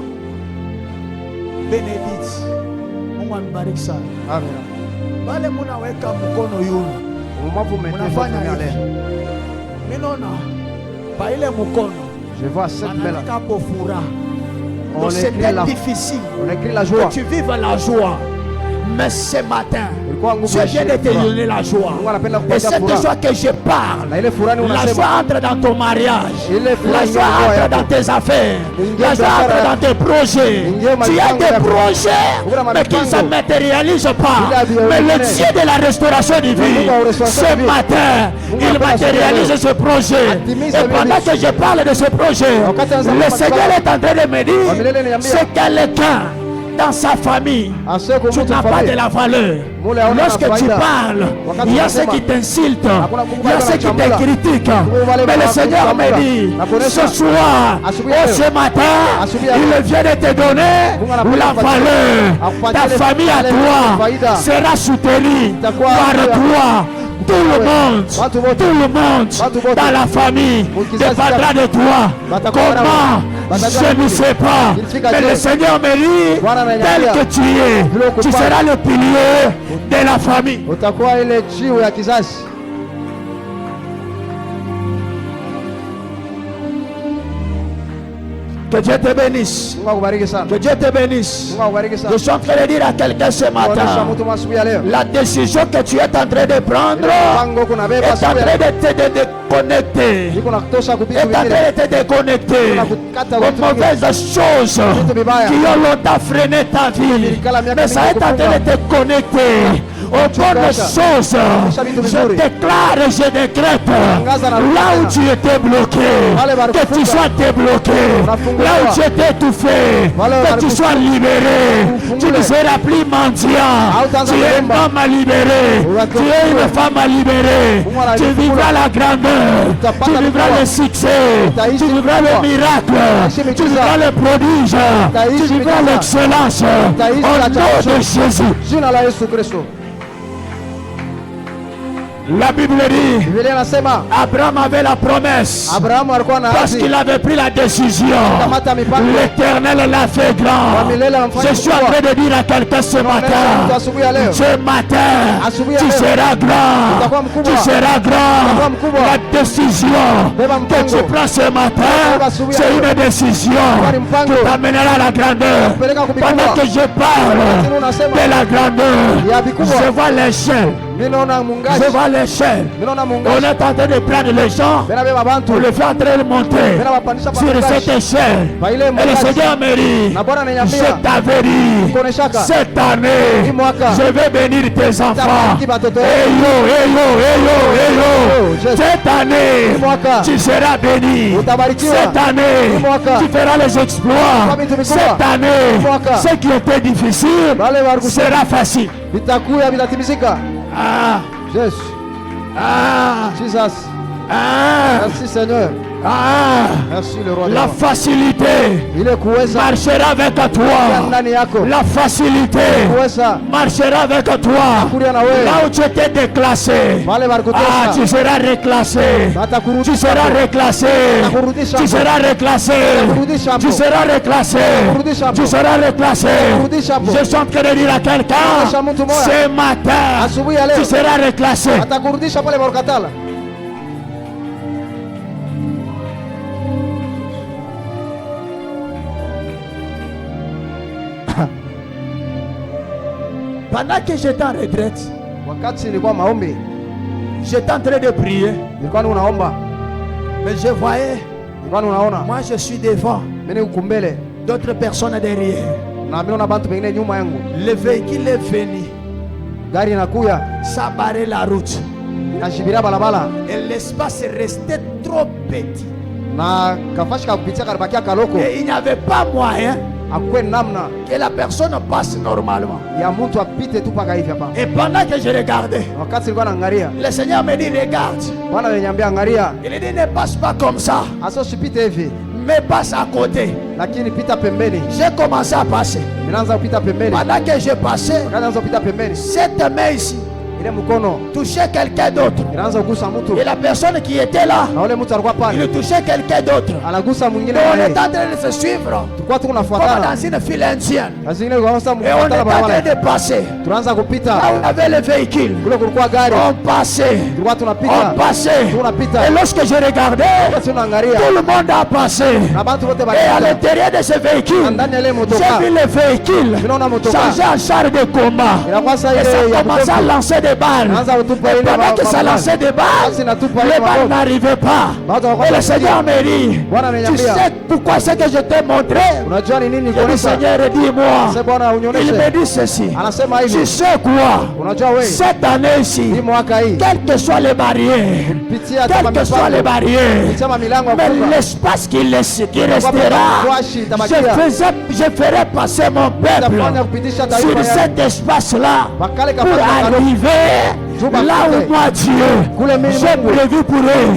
Benedict. Mungu amebariki sana. Amen. Wale munaweka mkono yule. Munafanya hivi. Minona. Pa ile mkono. Je vois cette belle. On écrit difficile. On écrit la joie. Que tu vives la joie. Mais ce matin, Dieu vient de te donner la joie. Et cette joie que je parle, la joie entre dans ton mariage. La joie entre dans tes affaires. La joie entre dans tes projets. Tu as des projets, mais qui ne se matérialisent pas. Mais le Dieu de la restauration divine, ce matin, il matérialise ce projet. Et pendant que je parle de ce projet, le Seigneur est en train de me dire, c'est quelqu'un dans sa famille, tu n'as pas de la valeur. Lorsque tu parles, il y a ceux qui t'insultent, il y a ceux qui te critiquent. Mais le Seigneur me dit, ce soir, ce matin, il vient de te donner la valeur. Ta famille à toi sera soutenue par toi. Tout le monde dans la famille dépendra de toi. Comment? Je ne sais pas. Mais le Seigneur me dit, tel que tu es, tu seras le pilier de la famille. Que Dieu te bénisse. Que Dieu te bénisse. Je suis en train de dire à quelqu'un ce matin, la décision que tu es en train de prendre est en train de te déconnecter. Est en train de te déconnecter aux mauvaises choses qui ont longtemps freiné ta vie. Mais ça est en train de te connecter aux bonnes choses. Je déclare et je décrète là où tu étais bloqué, que tu sois débloqué. Là où tu étais étouffé, que tu sois libéré. Tu ne seras plus mendiant. Tu es un homme à libérer. Tu es une femme à libérer. Tu vivras la grandeur. Tu vivras le succès. Tu vivras le miracle. Tu vivras le prodige. Tu vivras l'excellence. Au nom de Jésus. La Bible dit, Abraham avait la promesse parce qu'il avait pris la décision. L'Éternel l'a fait grand. Je suis en train de dire à quelqu'un ce matin, tu seras grand. Tu seras grand. La décision que tu prends ce matin, c'est une décision qui t'amènera à la grandeur. Pendant que je parle de la grandeur, je vois l'échelle. Je vois l'échelle. On est en train de prendre les gens pour le faire entrer et monter sur cette échelle. Et le Seigneur me dit, je t'avais dit, cette année, je vais bénir tes enfants. Cette année, tu seras béni. Cette année, tu feras les exploits. Cette année, ce qui était difficile sera facile. Ah, Jésus. ah, Jesus. ah, Merci Seigneur. ah. Merci le roi. La facilité marchera avec toi. La facilité marchera avec toi. Là où tu étais déclassé, ah, tu seras reclassé. Tu seras reclassé. Tu seras reclassé. Tu seras reclassé. Tu seras reclassé. Je suis en train de dire à quelqu'un, ce matin, tu seras reclassé. Pendant que j'étais en retraite, j'étais en train de prier, mais je voyais, moi je suis devant, d'autres personnes derrière. Le véhicule est venu, ça barrait la route, et l'espace restait trop petit. Et il n'y avait pas moyen que la personne passe normalement. Et pendant que je regardais, le Seigneur me dit, regarde. Il dit, ne passe pas comme ça, mais passe à côté. J'ai commencé à passer. Pendant que je passais, cette main ici touchait quelqu'un d'autre. Et la personne qui était là, il touchait quelqu'un d'autre. On est en train de se suivre comme dans une file indienne. Et on est en train de passer. Là on avait le véhicule, on passait. On passait. Et lorsque je regardais, tout le monde a passé. Et à l'intérieur de ce véhicule, j'ai vu le véhicule changer en char de combat. Et ça commençait à lancer des balles. Et pendant que ça lançait des balles, les balles n'arrivaient pas. Et le Seigneur me dit, tu sais pourquoi c'est que je t'ai montré? Je dis, Seigneur, dis-moi. Il me dit ceci, tu sais quoi? Cette année ici, quelles que soient les barrières, quelles que soient les barrières, mais l'espace qui restera, je ferai passer mon peuple sur cet espace-là pour arriver là où moi Dieu j'ai prévu pour eux.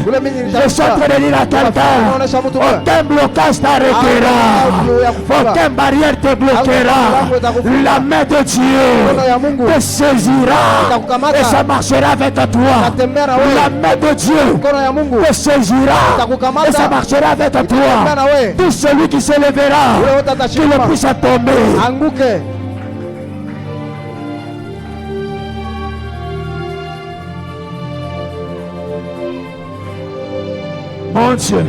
Je suis en train de dire à quelqu'un, aucun blocage t'arrêtera, aucune barrière te bloquera. La main de Dieu te saisira et ça marchera avec toi. La main de Dieu te saisira et ça marchera avec toi. Tout celui qui se lèvera, qu'il le puisse tomber. Mon Dieu,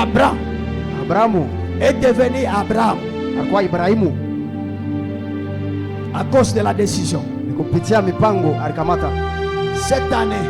Abrahamu est devenu Abraham alikuwa Ibrahimu à cause de la décision. ni kupitia mipango alikamata. Cette année,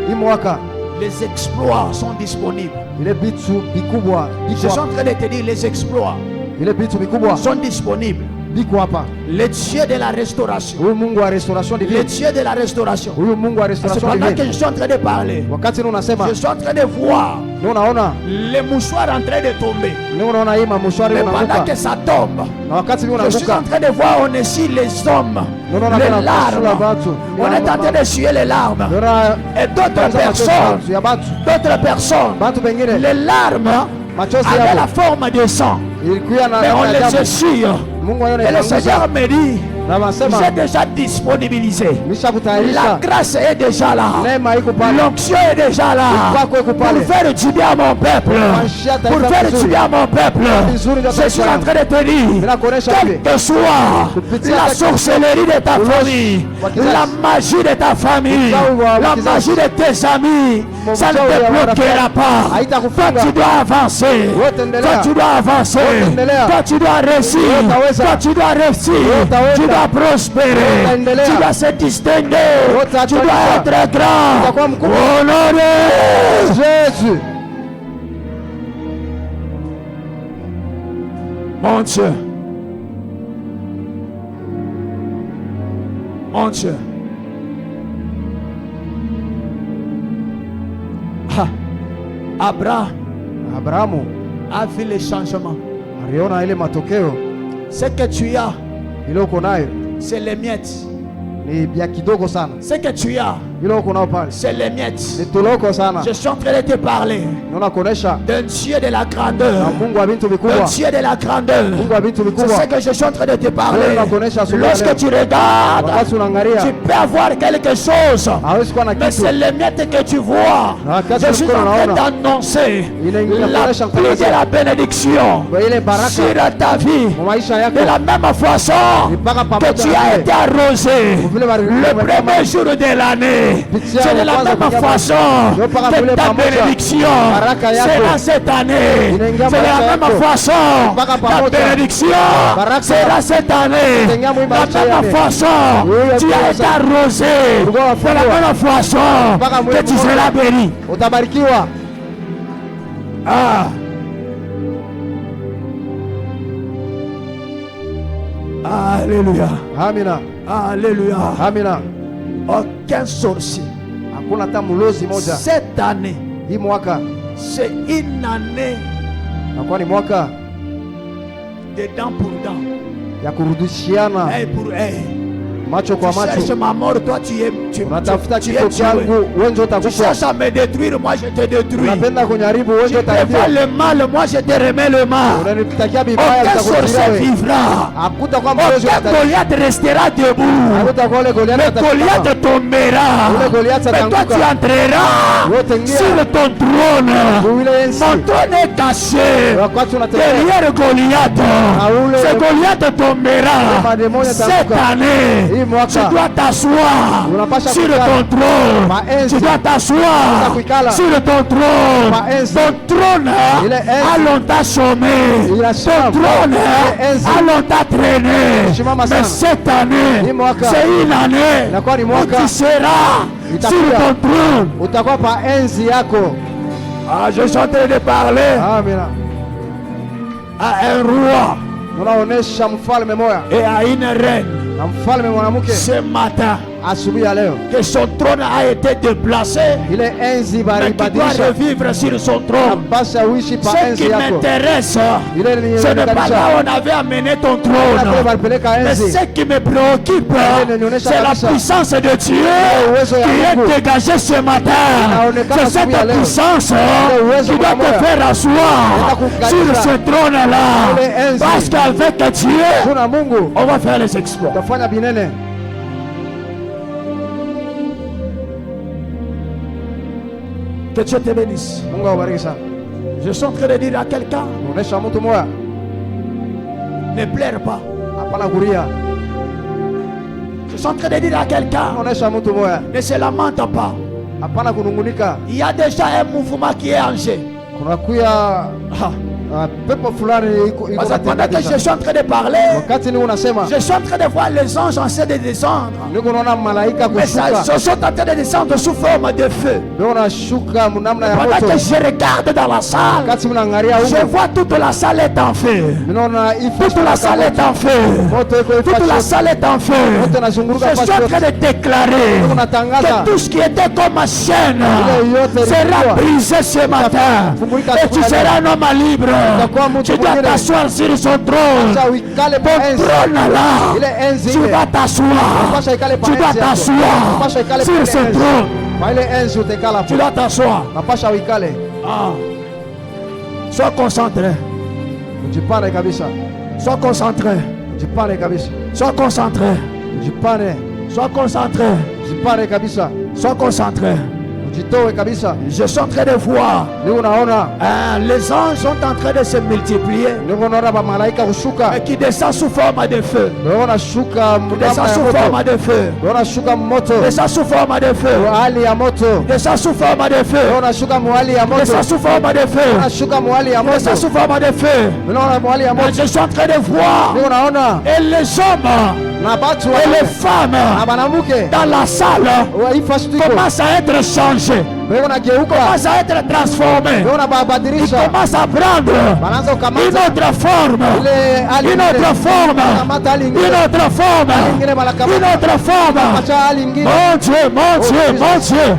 Hii mwaka les exploits sont disponibles. ile bitu bikubwa Je suis en train de te dire, les exploits ile bitu bikubwa sont disponibles. biko hapa. Le Dieu de la restauration. Huyu Mungu wa restauration Le divine, Dieu de la restauration. huyu Mungu wa C'est restauration pendant que divine. je suis en train de parler, Wakati ni unasema je suis en train de voir ni unaona les mouchoirs en train de tomber. ni unaona hii mamushwari Mais pendant unaanguka, que ça tombe, na wakati ni je suis en unaanguka train de voir, on essuie les hommes, ni unaona les kuna kusula larmes. watu, On est en train d'essuyer les larmes. unaona Et d'autres kwanza machozi personnes, ya watu, d'autres personnes, watu wengine les larmes machozi avaient la yao forme de sang. ilikuwa na Mais on rangi ya les damu. essuie. Mungu anaona Et le inaangusha, Seigneur me dit, na wanasema j'ai déjà disponibilisé. misha La kutayarisha, grâce est déjà là. neema iko pale, L'onction est déjà là. upako iko pale, Pour faire du bien à mon peuple. Kuanzia Pour taifa faire du vizuri. bien à mon peuple. Vizuri ndio Je suis en train de te dire, Ninakuonesha quelle hivi, que soit Kupitia la sorcellerie de ta famille, wa kizazi, la magie de ta famille, uchawi wa la kizazi, magie de tes amis, ça ne uchawi te wa bloquera marafiki, pas. haitakufunga. Toi, tu dois avancer. Wote endelea. Toi, tu dois avancer. Wote endelea. Toi, tu dois réussir. Utaweza. Toi, tu dois réussir. Utaweza. Tu dois prospérer. Utaendelea. Tu dois se distinguer. Utatualisha. Tu dois être grand. Utakuwa mkubwa. Honoré. Jésus. Mon Dieu. Mon Dieu. Abrahamu a vu les changements. aliona ile matokeo, Ce que tu as, ile uko nayo c'est les miettes. ni vya kidogo sana, Ce que tu as, ile uko nayo pale c'est les miettes. ni tuloko sana. Je suis en train de te parler Naona kuonesha d'un Dieu de la na grandeur. Mungu wa vitu Un vikubwa, Dieu de la grandeur. Mungu wa vitu C'est vikubwa. ce que je suis en train de te parler. Wewe unakuonesha asubuhi ya Lorsque leo. tu regardes, Wakati unaangalia tu peux avoir quelque chose. hawezi kuwa na Mais kitu, c'est les miettes que tu vois. Na wakati Je suis en ulikuwa train unaona, d'annoncer inakuonesha la pluie kuonesha de la bénédiction kwa ile baraka sur ta vie. kwa maisha De yako, la même façon mpaka que pamoja tu na as wewe. été arrosé le premier jour de l'année, c'est de la même façon que ta bénédiction sera cette année. C'est de la même façon ta bénédiction sera cette année. De la même façon tu as été arrosé. De la même façon que tu seras béni. utabarikiwa. Ah. Alléluia. Amina, Alléluia. amina. Aucun sorcier. Hakuna hata mlozi moja. Cette année, Hii mwaka c'est une année nakuwa ni mwaka de dent pour dent, ya kurudishiana œil pour œil. macho kwa Tu cherches macho. ma mort, toi tu es Unatafuta tu kifo es tué. changu, wewe ndio Tu utakufa. cherches à me détruire, moi je te détruis. Unapenda kunyaribu, wewe Tu ndio prévois utaibia. le mal, moi je te remets le mal. Unanitakia vibaya, Aucun sorcier nitakutia wewe. vivra. Hakutakuwa mlozi Aucun utakufa. Goliath restera debout. Hakutakuwa ule Goliathi Le atakufa. Goliath tombera. Ule Goliathi Mais toi ataanguka. tu entreras Wewe utaingia sur ton trône. Ule enzi. Mon trône est caché Wakati unatembea derrière Goliath. ule- Ce Goliath tombera. mademoni Cette yataanguka. année, Hii mwaka. tu dois t'asseoir Unapasha sur kukaa. ton trône. Maenzi. Tu dois t'asseoir kuikala. sur ton trône. Maenzi. Ton trône Ile enzi. a longtemps chômé. Inasimama. Ton trône Ile enzi. a longtemps traîné. Inasimama Mais sana. cette année, Hii mwaka. c'est une année Inakuwa ni où mwaka. tu seras Itakuja. sur ton trône. utakuwa pa enzi yako. Ah, je suis en train de parler Amina. à un roi Unaonesha mfalme moya et à une reine na mfalme mwanamke ce matin asubuhi ya leo, que son trône a été déplacé, ile enzi mais qui doit baribadilisha revivre sur son trône. basi uishi pa Ce enzi qui yako. m'intéresse, Ile ni ce n'est pas là où on avait amené ton kule trône. walipeleka Mais enzi. ce qui me préoccupe, c'est la puissance de Dieu qui est dégagée ce matin. C'est cette puissance qui doit te faire asseoir sur ce trône-là. Parce qu'avec Dieu, Kuna Mungu on va faire les exploits. utafanya binene. Que Dieu te bénisse. Mungu awabariki sana. Je suis en train de dire à quelqu'un, Unaonesha mtu moya, ne pleure pas. hapana kulia. Je suis en train de dire à quelqu'un, Unaonesha mtu moya, ne se lamente pas. hapana kunungunika. Il y a déjà un mouvement qui est en jeu. Pendant que je suis en train de parler, je suis en train de voir les anges en train de descendre. Mais ils sont en train de descendre sous forme de feu. Pendant que je regarde dans la salle, je vois toute la salle est en feu. Toute la salle est en feu. Toute la salle est en feu. Je suis en train de déclarer que tout ce qui était comme ma chaîne sera brisé ce matin. Et tu seras un homme libre. Tu dois t'asseoir sur son trône. Ton trône là, tu vas t'asseoir. Tu dois t'asseoir sur ce trône. Tu dois t'asseoir. Sois concentré. Sois concentré. Sois concentré. Sois concentré. Sois concentré. Je suis en train de voir les anges sont en train de se multiplier et qui descendent sous forme de feu. Descendent sous forme de feu. Descendent sous forme de feu. Descendent sous forme de feu. Descendent sous forme de feu. Descendent sous forme de feu. Je suis en train de voir et les hommes et les femmes dans la salle commencent à être changés. Commence à être transformé. Il commence à prendre une autre forme. Une autre forme. Une autre forme. Une autre forme. Mon Dieu, mon Dieu, mon Dieu.